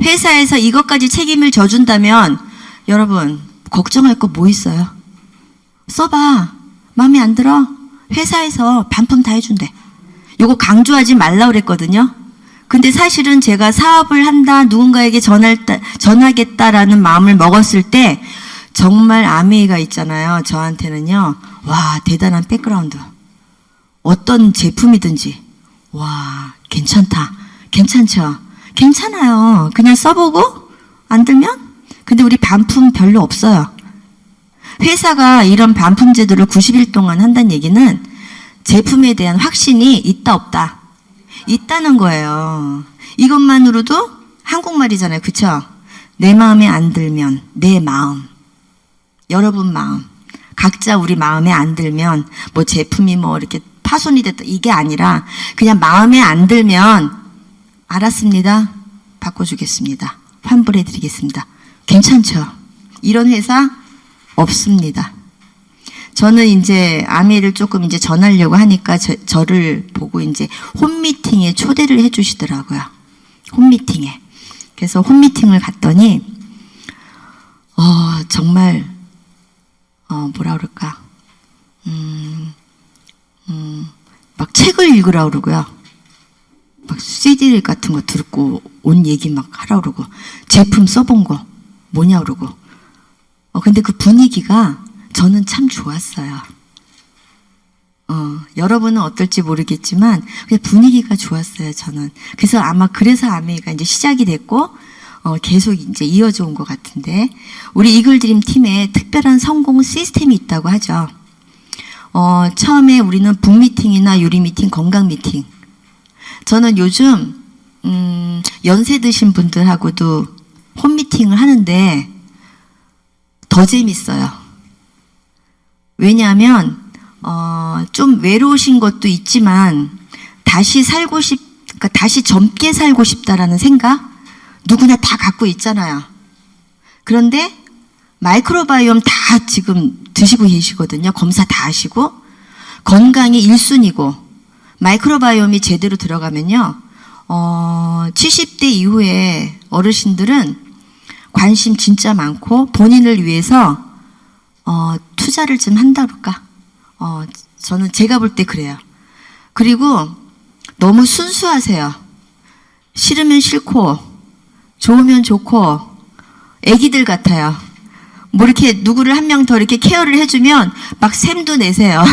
회사에서 이것까지 책임을 져준다면 여러분 걱정할 거 뭐 있어요? 써봐. 마음에 안 들어? 회사에서 반품 다 해준대. 요거 강조하지 말라 그랬거든요. 근데 사실은 제가 사업을 한다, 누군가에게 전하겠다라는 마음을 먹었을 때 정말 아메이가 있잖아요. 저한테는요. 와, 대단한 백그라운드. 어떤 제품이든지 와, 괜찮다. 괜찮죠? 괜찮아요. 그냥 써보고 안 들면? 근데 우리 반품 별로 없어요. 회사가 이런 반품 제도를 90일 동안 한다는 얘기는 제품에 대한 확신이 있다 없다? 있다는 거예요. 이것만으로도 한국말이잖아요. 그쵸? 내 마음에 안 들면 내 마음, 여러분 마음, 각자 우리 마음에 안 들면 뭐 제품이 뭐 이렇게 파손이 됐다 이게 아니라 그냥 마음에 안 들면 알았습니다. 바꿔주겠습니다. 환불해드리겠습니다. 괜찮죠? 이런 회사 없습니다. 저는 이제 아미를 조금 이제 전하려고 하니까 저를 보고 이제 홈미팅에 초대를 해주시더라고요. 홈미팅에. 그래서 홈미팅을 갔더니 정말 뭐라 그럴까 막 책을 읽으라 그러고요. 막 CD 같은 거 듣고 온 얘기 막 하라 그러고 제품 써본 거 뭐냐 그러고 근데 그 분위기가 저는 참 좋았어요. 여러분은 어떨지 모르겠지만 그냥 분위기가 좋았어요. 저는. 그래서 그래서 아메이가 이제 시작이 됐고 계속 이제 이어져 온 것 같은데 우리 이글드림 팀에 특별한 성공 시스템이 있다고 하죠. 처음에 우리는 북미팅이나 요리미팅, 건강미팅. 저는 요즘 연세 드신 분들하고도 홈미팅을 하는데 더 재밌어요. 왜냐하면 좀 외로우신 것도 있지만 그러니까 다시 젊게 살고 싶다라는 생각 누구나 다 갖고 있잖아요. 그런데 마이크로바이옴 다 지금 드시고 계시거든요. 검사 다 하시고 건강이 1순위고 마이크로바이옴이 제대로 들어가면요. 70대 이후에 어르신들은 관심 진짜 많고 본인을 위해서 투자를 좀 한다 그럴까? 저는 제가 볼 때 그래요. 그리고 너무 순수하세요. 싫으면 싫고 좋으면 좋고 애기들 같아요. 뭐 이렇게 누구를 한 명 더 이렇게 케어를 해주면 막 샘도 내세요.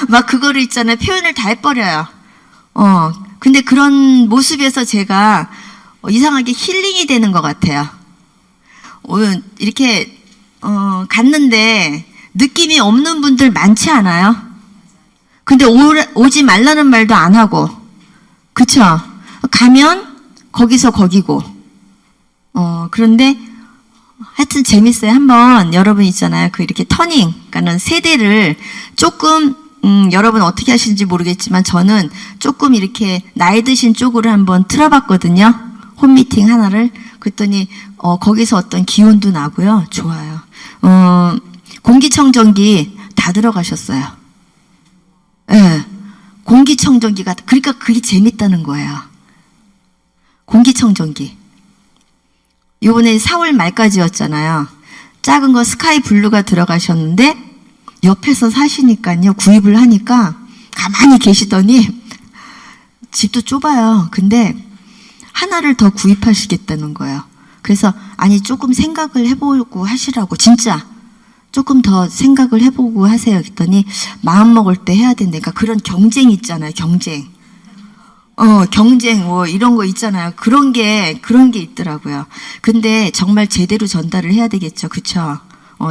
막 그거를 있잖아요. 표현을 다 해버려요. 근데 그런 모습에서 제가 이상하게 힐링이 되는 것 같아요. 이렇게 갔는데 느낌이 없는 분들 많지 않아요? 근데 오지 말라는 말도 안 하고, 그쵸? 가면 거기서 거기고, 그런데 하여튼 재밌어요. 한번 여러분 있잖아요. 그 이렇게 터닝, 그러니까는 세대를 조금 여러분 어떻게 하시는지 모르겠지만 저는 조금 이렇게 나이 드신 쪽으로 한번 틀어봤거든요. 홈미팅 하나를. 그랬더니 거기서 어떤 기운도 나고요. 좋아요. 공기청정기 다 들어가셨어요. 예. 공기청정기가 그러니까 그게 재밌다는 거예요. 공기청정기. 요번에 4월 말까지였잖아요. 작은 거 스카이 블루가 들어가셨는데 옆에서 사시니까요. 구입을 하니까 가만히 계시더니 집도 좁아요. 근데 하나를 더 구입하시겠다는 거예요. 그래서 아니 조금 생각을 해보고 하시라고 진짜 조금 더 생각을 해보고 하세요. 그랬더니 마음 먹을 때 해야 된다니까. 그런 경쟁 있잖아요. 경쟁. 경쟁 뭐 이런 거 있잖아요. 그런 게 있더라고요. 근데 정말 제대로 전달을 해야 되겠죠. 그쵸?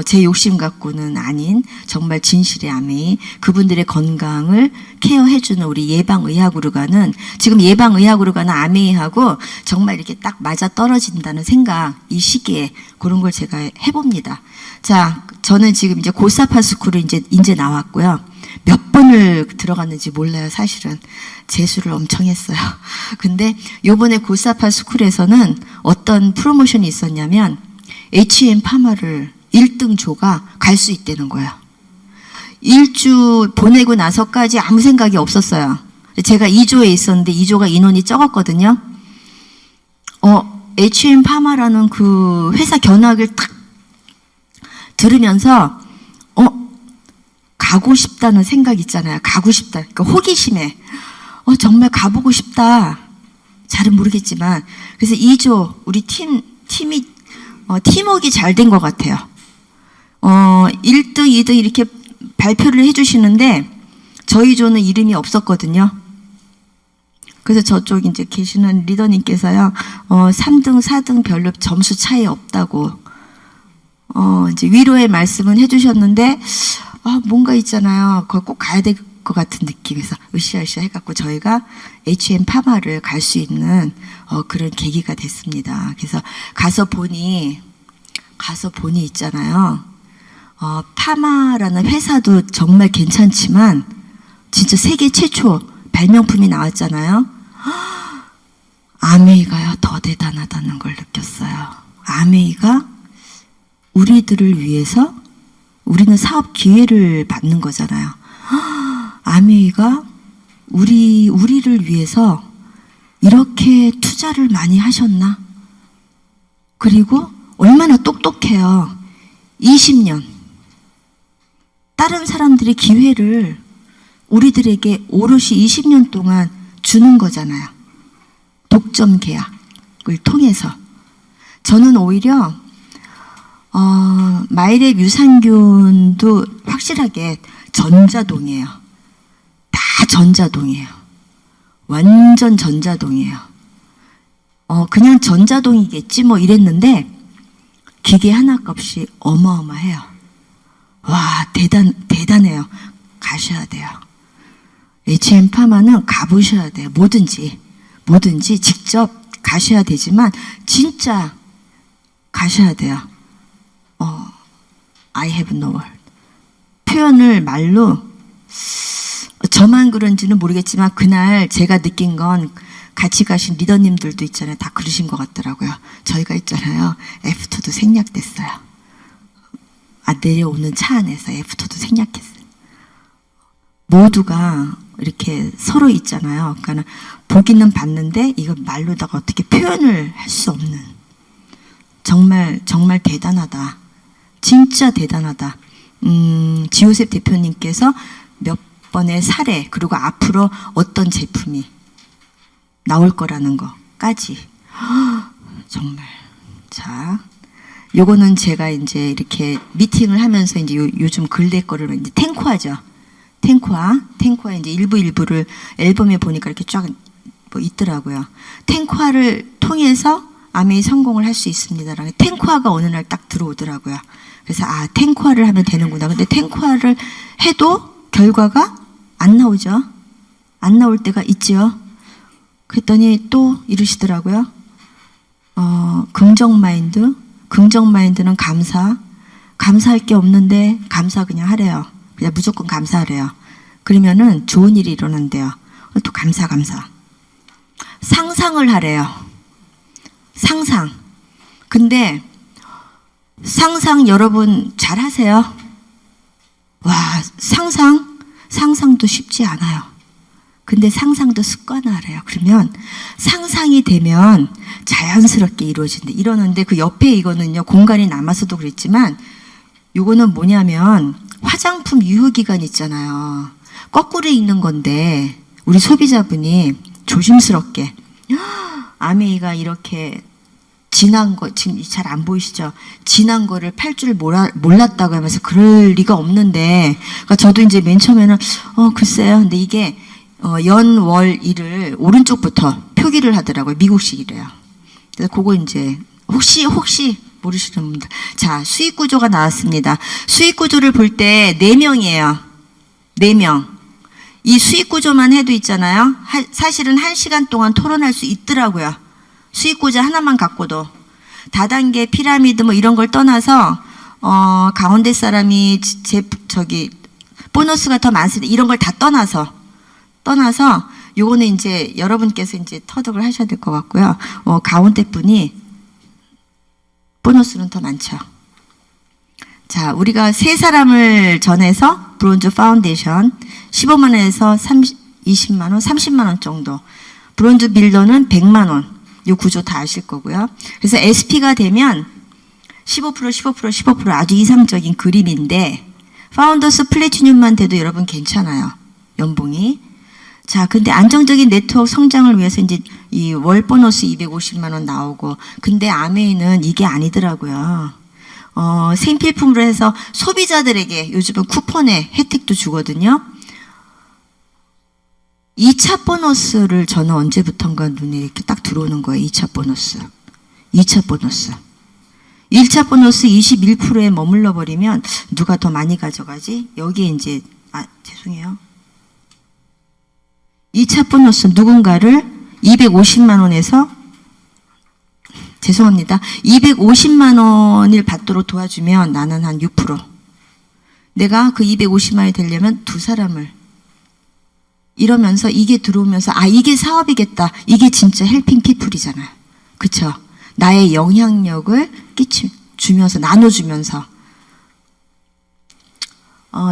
제 욕심 갖고는 아닌 정말 진실의 아메이, 그분들의 건강을 케어해주는 우리 예방의학으로 가는, 지금 예방의학으로 가는 아메이하고 정말 이렇게 딱 맞아 떨어진다는 생각, 이 시기에 그런 걸 제가 해봅니다. 자, 저는 지금 이제 고사파 스쿨을 이제 나왔고요. 몇 번을 들어갔는지 몰라요, 사실은. 재수를 엄청 했어요. 근데 요번에 고사파 스쿨에서는 어떤 프로모션이 있었냐면, H&M 파마를 1등 조가 갈 수 있다는 거예요. 1주 보내고 나서까지 아무 생각이 없었어요. 제가 2조에 있었는데 2조가 인원이 적었거든요. H&M 파마라는 그 회사 견학을 딱 들으면서 가고 싶다는 생각 있잖아요. 가고 싶다. 그러니까 호기심에 정말 가보고 싶다. 잘은 모르겠지만 그래서 2조 우리 팀이 팀워크가 잘 된 것 같아요. 1등, 2등 이렇게 발표를 해주시는데 저희 조는 이름이 없었거든요. 그래서 저쪽 이제 계시는 리더님께서요, 3등, 4등 별로 점수 차이 없다고 이제 위로의 말씀은 해주셨는데 뭔가 있잖아요. 그걸 꼭 가야 될 것 같은 느낌에서 으쌰으쌰 해갖고 저희가 H&M 파마를 갈 수 있는 그런 계기가 됐습니다. 그래서 가서 보니 있잖아요. 파마라는 회사도 정말 괜찮지만 진짜 세계 최초 발명품이 나왔잖아요. 아메이가요 더 대단하다는 걸 느꼈어요. 아메이가 우리들을 위해서 우리는 사업 기회를 받는 거잖아요. 아메이가 우리를 위해서 이렇게 투자를 많이 하셨나? 그리고 얼마나 똑똑해요. 20년. 다른 사람들의 기회를 우리들에게 오롯이 20년 동안 주는 거잖아요. 독점 계약을 통해서. 저는 오히려 마이랩 유산균도 확실하게 전자동이에요. 다 전자동이에요. 완전 전자동이에요. 그냥 전자동이겠지 뭐 이랬는데 기계 하나 값이 어마어마해요. 와, 대단해요. 가셔야 돼요. H&M 파마는 가보셔야 돼요. 뭐든지 직접 가셔야 되지만 진짜 가셔야 돼요. I have no word. 표현을 말로 저만 그런지는 모르겠지만 그날 제가 느낀 건 같이 가신 리더님들도 있잖아요. 다 그러신 것 같더라고요. 저희가 있잖아요. 애프터도 생략됐어요. 내려오는 차 안에서 애프터도 생략했어요. 모두가 이렇게 서로 있잖아요. 그러니까 보기는 봤는데 이거 말로다가 어떻게 표현을 할 수 없는 정말 대단하다. 진짜 대단하다. 지호셉 대표님께서 몇 번의 사례 그리고 앞으로 어떤 제품이 나올 거라는 거까지 정말. 자, 요거는 제가 이제 이렇게 미팅을 하면서 이제 요즘 근래 거를 이제 탱코아죠. 탱코아 이제 일부를 앨범에 보니까 이렇게 쫙 뭐 있더라고요. 탱코아를 통해서 아메이 성공을 할 수 있습니다라는 탱코아가 어느 날 딱 들어오더라고요. 그래서 아, 탱코아를 하면 되는구나. 근데 탱코아를 해도 결과가 안 나오죠. 안 나올 때가 있지요. 그랬더니 또 이러시더라고요. 긍정 마인드는 감사할 게 없는데 감사 그냥 하래요. 그냥 무조건 감사하래요. 그러면은 좋은 일이 일어난대요. 또 감사. 상상을 하래요. 상상. 근데 상상 여러분 잘 하세요? 와, 상상도 쉽지 않아요. 근데 상상도 습관화하래요. 그러면 상상이 되면 자연스럽게 이루어진다. 이러는데 그 옆에 이거는요, 공간이 남아서도 그랬지만 요거는 뭐냐면 화장품 유효기간 있잖아요. 거꾸로 읽는 건데 우리 소비자분이 조심스럽게 아메이가 이렇게 지난 거 지금 잘 안 보이시죠? 지난 거를 팔 줄 몰랐다고 하면서 그럴 리가 없는데 그러니까 저도 이제 맨 처음에는 글쎄요. 근데 이게 연, 월, 일을 오른쪽부터 표기를 하더라고요. 미국식이래요. 그래서 그거 이제 혹시 모르시는 분들 자 수익 구조가 나왔습니다. 수익 구조를 볼 때 4명이에요. 4명. 이 수익 구조만 해도 있잖아요. 사실은 1시간 동안 토론할 수 있더라고요. 수익 구조 하나만 갖고도 다단계 피라미드 뭐 이런 걸 떠나서 가운데 사람이 보너스가 더 많습니다. 이런 걸 다 떠나서 요거는 이제 여러분께서 이제 터득을 하셔야 될 것 같고요. 가운데 분이 보너스는 더 많죠. 자, 우리가 3사람을 전해서 브론즈 파운데이션 15만 원에서 20만 원, 30만 원 정도. 브론즈 빌더는 100만 원. 요 구조 다 아실 거고요. 그래서 SP가 되면 15% 아주 이상적인 그림인데 파운더스 플래티늄만 돼도 여러분 괜찮아요. 연봉이. 자, 근데 안정적인 네트워크 성장을 위해서 이제 이 월 보너스 250만 원 나오고 근데 아메이는 이게 아니더라고요. 생필품으로 해서 소비자들에게 요즘은 쿠폰에 혜택도 주거든요. 2차 보너스를 저는 언제부턴가 눈에 이렇게 딱 들어오는 거예요. 2차 보너스. 1차 보너스 21%에 머물러 버리면 누가 더 많이 가져가지? 여기에 이제 죄송해요. 2차 보너스 누군가를 250만 원에서 죄송합니다. 250만 원을 받도록 도와주면 나는 한 6%. 내가 그 250만 원이 되려면 2사람을 이러면서 이게 들어오면서 이게 사업이겠다. 이게 진짜 헬핑 피플이잖아요. 그쵸? 나의 영향력을 주면서 나눠주면서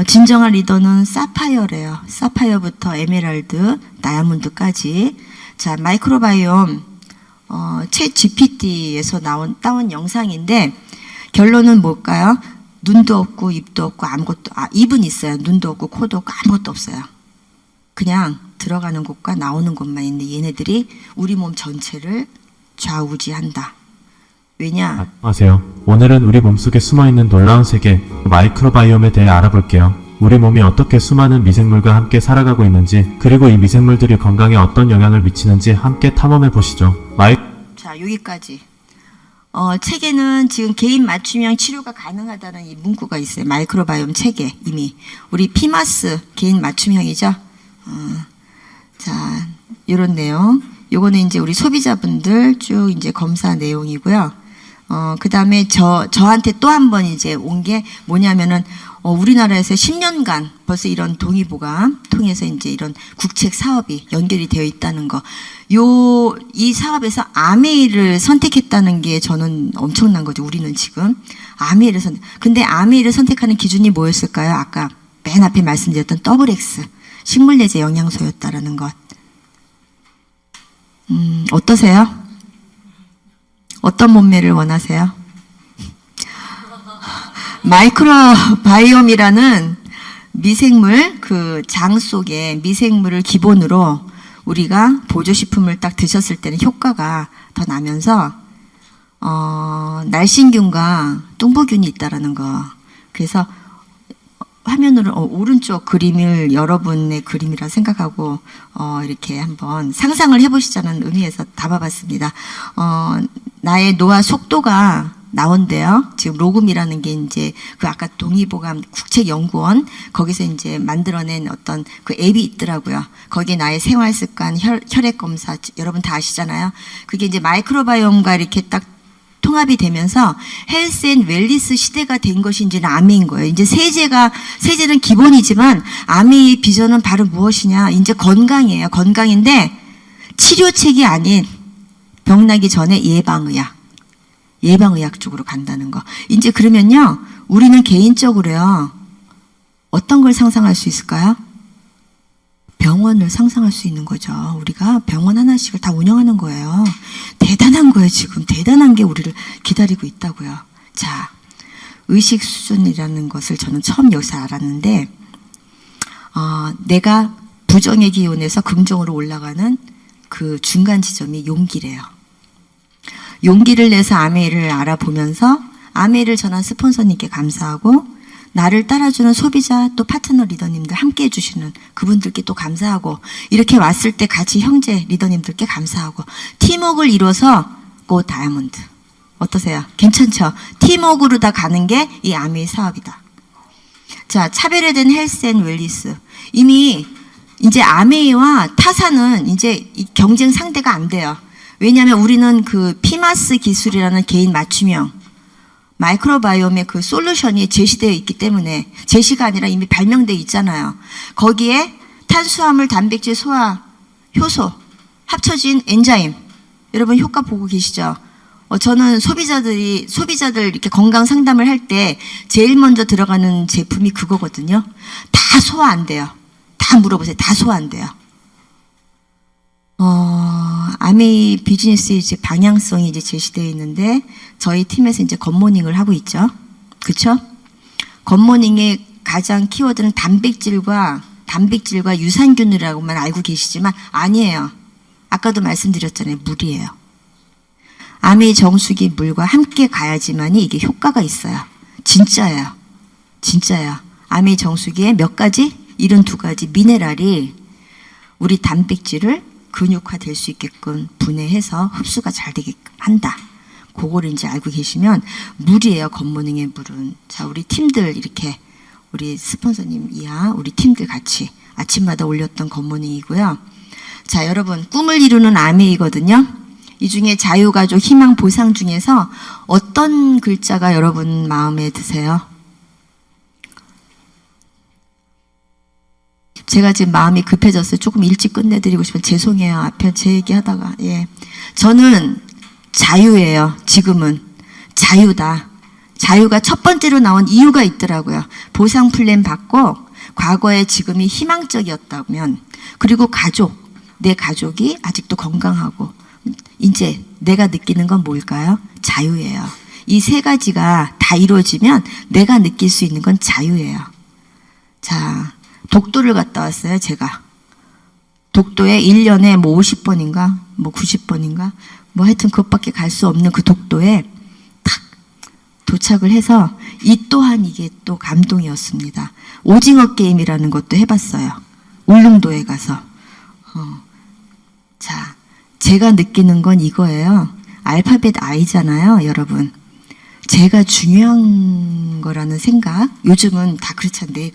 진정한 리더는 사파이어래요. 사파이어부터 에메랄드, 다이아몬드까지. 자, 마이크로바이옴 챗 GPT에서 따온 영상인데 결론은 뭘까요? 눈도 없고 입도 없고 아무것도 입은 있어요. 눈도 없고 코도 없고 아무것도 없어요. 그냥 들어가는 곳과 나오는 곳만 있는데 얘네들이 우리 몸 전체를 좌우지한다. 왜냐? 안녕하세요. 오늘은 우리 몸속에 숨어있는 놀라운 세계 마이크로바이옴에 대해 알아볼게요. 우리 몸이 어떻게 수많은 미생물과 함께 살아가고 있는지 그리고 이 미생물들이 건강에 어떤 영향을 미치는지 함께 탐험해 보시죠. 자, 여기까지. 책에는 지금 개인 맞춤형 치료가 가능하다는 이 문구가 있어요. 마이크로바이옴 책에 이미 우리 피마스 개인 맞춤형이죠. 자, 요런 내용. 요거는 이제 우리 소비자분들 쭉 이제 검사 내용이고요. 그 다음에 저한테 또 한 번 이제 온 게 뭐냐면은, 우리나라에서 10년간 벌써 이런 동의보감 통해서 이제 이런 국책 사업이 연결이 되어 있다는 거. 이 사업에서 아메이를 선택했다는 게 저는 엄청난 거죠. 우리는 지금. 근데 아메이를 선택하는 기준이 뭐였을까요? 아까 맨 앞에 말씀드렸던 XX. 식물내재 영양소였다라는 것. 어떠세요? 어떤 몸매를 원하세요? 마이크로바이옴이라는 미생물, 그 장 속에 미생물을 기본으로 우리가 보조식품을 딱 드셨을 때는 효과가 더 나면서 날씬균과 뚱보균이 있다라는 거. 그래서 화면으로 오른쪽 그림을 여러분의 그림이라 생각하고 이렇게 한번 상상을 해보시자는 의미에서 담아봤습니다. 나의 노화 속도가 나온대요. 지금 로금이라는 게 이제 그 아까 동의보감 국책연구원 거기서 이제 만들어낸 어떤 그 앱이 있더라고요. 거기에 나의 생활습관, 혈액 검사 여러분 다 아시잖아요. 그게 이제 마이크로바이옴과 이렇게 딱 통합이 되면서 헬스 앤 웰리스 시대가 된 것이 이제 아메인 거예요. 이제 세제는 기본이지만 아메의 비전은 바로 무엇이냐? 이제 건강이에요. 건강인데 치료책이 아닌 병나기 전에 예방의학 쪽으로 간다는 거. 이제 그러면요, 우리는 개인적으로요, 어떤 걸 상상할 수 있을까요? 병원을 상상할 수 있는 거죠. 우리가 병원 하나씩을 다 운영하는 거예요. 대단한 거예요, 지금. 대단한 게 우리를 기다리고 있다고요. 자, 의식 수준이라는 것을 저는 처음 여기서 알았는데, 내가 부정의 기운에서 긍정으로 올라가는 그 중간 지점이 용기래요. 용기를 내서 아메이를 알아보면서 아메이를 전한 스폰서님께 감사하고 나를 따라주는 소비자 또 파트너 리더님들 함께 해주시는 그분들께 또 감사하고 이렇게 왔을 때 같이 형제 리더님들께 감사하고 팀워크를 이뤄서 고 다이아몬드 어떠세요? 괜찮죠? 팀워크로 다 가는 게 이 아메이 사업이다. 자, 차별화된 헬스 앤 웰리스 이미 이제 아메이와 타사는 이제 이 경쟁 상대가 안 돼요. 왜냐하면 우리는 그 피마스 기술이라는 개인 맞춤형 마이크로바이옴의 그 솔루션이 제시되어 있기 때문에 제시가 아니라 이미 발명되어 있잖아요. 거기에 탄수화물, 단백질, 소화, 효소 합쳐진 엔자임 여러분 효과 보고 계시죠? 저는 소비자들 이렇게 건강 상담을 할 때 제일 먼저 들어가는 제품이 그거거든요. 다 소화 안 돼요. 다 물어보세요. 다 소화 안 돼요. 아메이 비즈니스의 이제 방향성이 이제 제시되어 있는데 저희 팀에서 이제 굿모닝을 하고 있죠. 그렇죠? 굿모닝의 가장 키워드는 단백질과 유산균이라고만 알고 계시지만 아니에요. 아까도 말씀드렸잖아요. 물이에요. 아메이 정수기 물과 함께 가야지만이 이게 효과가 있어요. 진짜예요. 진짜예요. 아메이 정수기에 몇 가지? 72가지 미네랄이 우리 단백질을 근육화될 수 있게끔 분해해서 흡수가 잘 되게끔 한다. 그거를 이제 알고 계시면 물이에요. 굿모닝의 물은. 자, 우리 팀들 이렇게 우리 스폰서님 이하 우리 팀들 같이 아침마다 올렸던 굿모닝이고요. 자, 여러분 꿈을 이루는 아메이거든요. 이 중에 자유가족 희망 보상 중에서 어떤 글자가 여러분 마음에 드세요? 제가 지금 마음이 급해졌어요. 조금 일찍 끝내드리고 싶어요. 죄송해요. 앞에 제 얘기하다가. 예. 저는 자유예요. 지금은. 자유다. 자유가 첫 번째로 나온 이유가 있더라고요. 보상 플랜 받고 과거에 지금이 희망적이었다면 그리고 내 가족이 아직도 건강하고 이제 내가 느끼는 건 뭘까요? 자유예요. 이 세 가지가 다 이루어지면 내가 느낄 수 있는 건 자유예요. 자, 독도를 갔다 왔어요, 제가. 독도에 1년에 뭐 50번인가, 뭐 90번인가, 뭐 하여튼 그것밖에 갈 수 없는 그 독도에 탁 도착을 해서 이 또한 이게 또 감동이었습니다. 오징어 게임이라는 것도 해봤어요. 울릉도에 가서. 자, 제가 느끼는 건 이거예요. 알파벳 I잖아요, 여러분. 제가 중요한 거라는 생각. 요즘은 다 그렇잖아요,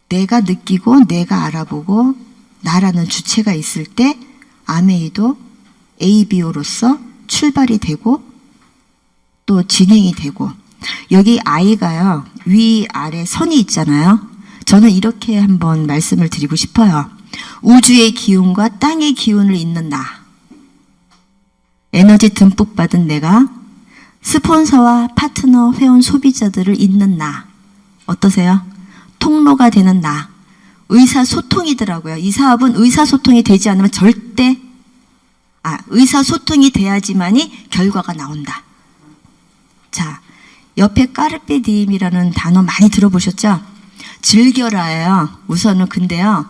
내가 느끼고 내가 알아보고 나라는 주체가 있을 때 아메이도 ABO로서 출발이 되고 또 진행이 되고 여기 I가요. 위아래 선이 있잖아요. 저는 이렇게 한번 말씀을 드리고 싶어요. 우주의 기운과 땅의 기운을 잇는 나. 에너지 듬뿍 받은 내가 스폰서와 파트너, 회원, 소비자들을 잇는 나. 어떠세요? 통로가 되는 나. 의사소통이더라고요. 이 사업은 의사소통이 되지 않으면 의사소통이 돼야지만이 결과가 나온다. 자, 옆에 까르페디임이라는 단어 많이 들어보셨죠? 즐겨라예요. 우선은 근데요.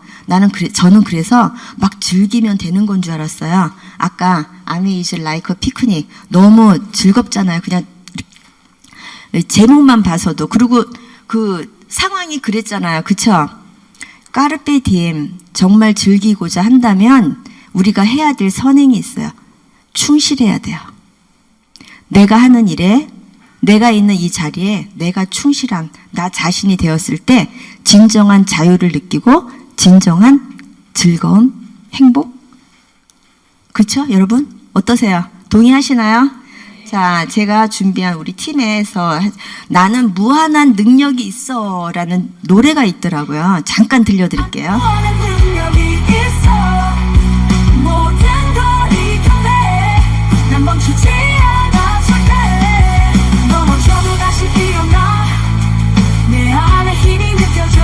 저는 그래서 막 즐기면 되는 건 줄 알았어요. 아까 아미 is like a picnic. 너무 즐겁잖아요. 그냥 제목만 봐서도. 그리고 그 상황이 그랬잖아요. 그쵸? 까르페 디엠, 정말 즐기고자 한다면 우리가 해야 될 선행이 있어요. 충실해야 돼요. 내가 하는 일에, 내가 있는 이 자리에 내가 충실한 나 자신이 되었을 때 진정한 자유를 느끼고 진정한 즐거움, 행복. 그렇죠? 여러분 어떠세요? 동의하시나요? 자, 제가 준비한 우리 팀에서 나는 무한한 능력이 있어 라는 노래가 있더라고요. 잠깐 들려드릴게요. 무한한 능력이 있어 모든 걸 이겨내 난 멈추지 않아 절대 넘어져도 다시 일어나 내 안에 힘이 느껴져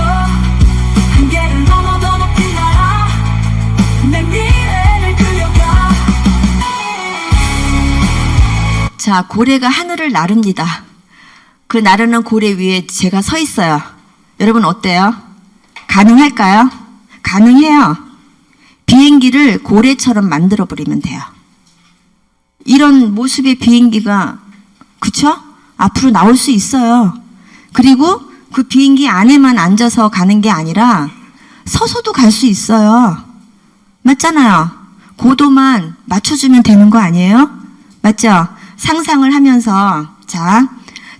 한계를 넘어 더 높이 날아 내 미래를 그려가 자, 고래가 하늘을 나릅니다. 그 나르는 고래 위에 제가 서 있어요. 여러분 어때요? 가능할까요? 가능해요. 비행기를 고래처럼 만들어 버리면 돼요. 이런 모습의 비행기가 그쵸? 앞으로 나올 수 있어요. 그리고 그 비행기 안에만 앉아서 가는 게 아니라 서서도 갈 수 있어요. 맞잖아요. 고도만 맞춰주면 되는 거 아니에요? 맞죠? 상상을 하면서 자,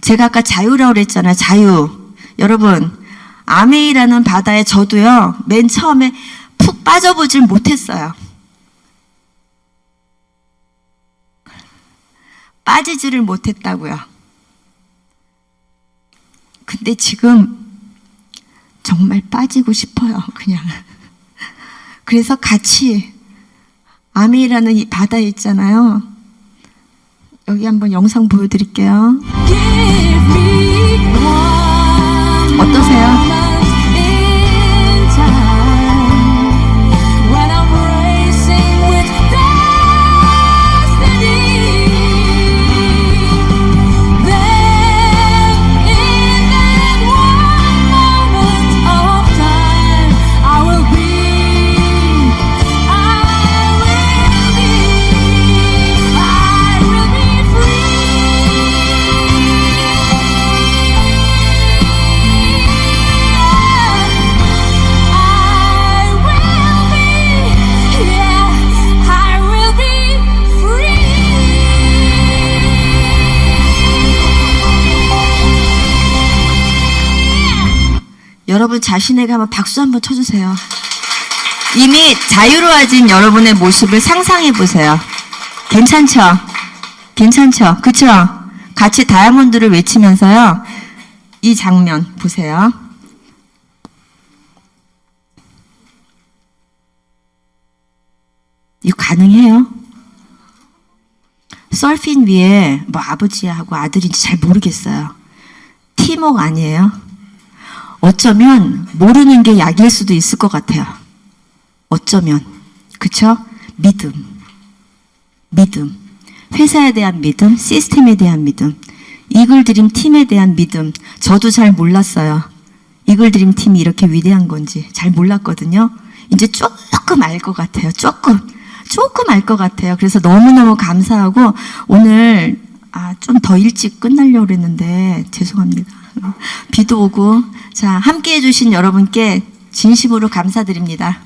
제가 아까 자유라고 그랬잖아요. 자유. 여러분 아메이라는 바다에 저도요 맨 처음에 푹 빠져보질 못했어요. 빠지지를 못했다고요. 근데 지금 정말 빠지고 싶어요. 그냥. 그래서 같이 아메이라는 이 바다에 있잖아요. 여기 한번 영상 보여드릴게요. Give me one 어떠세요? in time when I'm racing with destiny. Then in that one moment of time, I will be 여러분 자신에게 한번 박수 한번 쳐주세요. 이미 자유로워진 여러분의 모습을 상상해 보세요. 괜찮죠? 괜찮죠? 그쵸? 같이 다이아몬드를 외치면서요. 이 장면 보세요. 이거 가능해요? 서핑 위에 뭐 아버지하고 아들인지 잘 모르겠어요. 팀워크 아니에요? 어쩌면 모르는 게 약일 수도 있을 것 같아요. 어쩌면. 그쵸? 믿음. 믿음. 회사에 대한 믿음, 시스템에 대한 믿음, 이글드림 팀에 대한 믿음. 저도 잘 몰랐어요. 이글드림 팀이 이렇게 위대한 건지 잘 몰랐거든요. 이제 조금 알 것 같아요. 조금 알 것 같아요. 그래서 너무너무 감사하고 오늘 좀 더 일찍 끝나려고 그랬는데 죄송합니다. 비도 오고 자 함께 해주신 여러분께 진심으로 감사드립니다.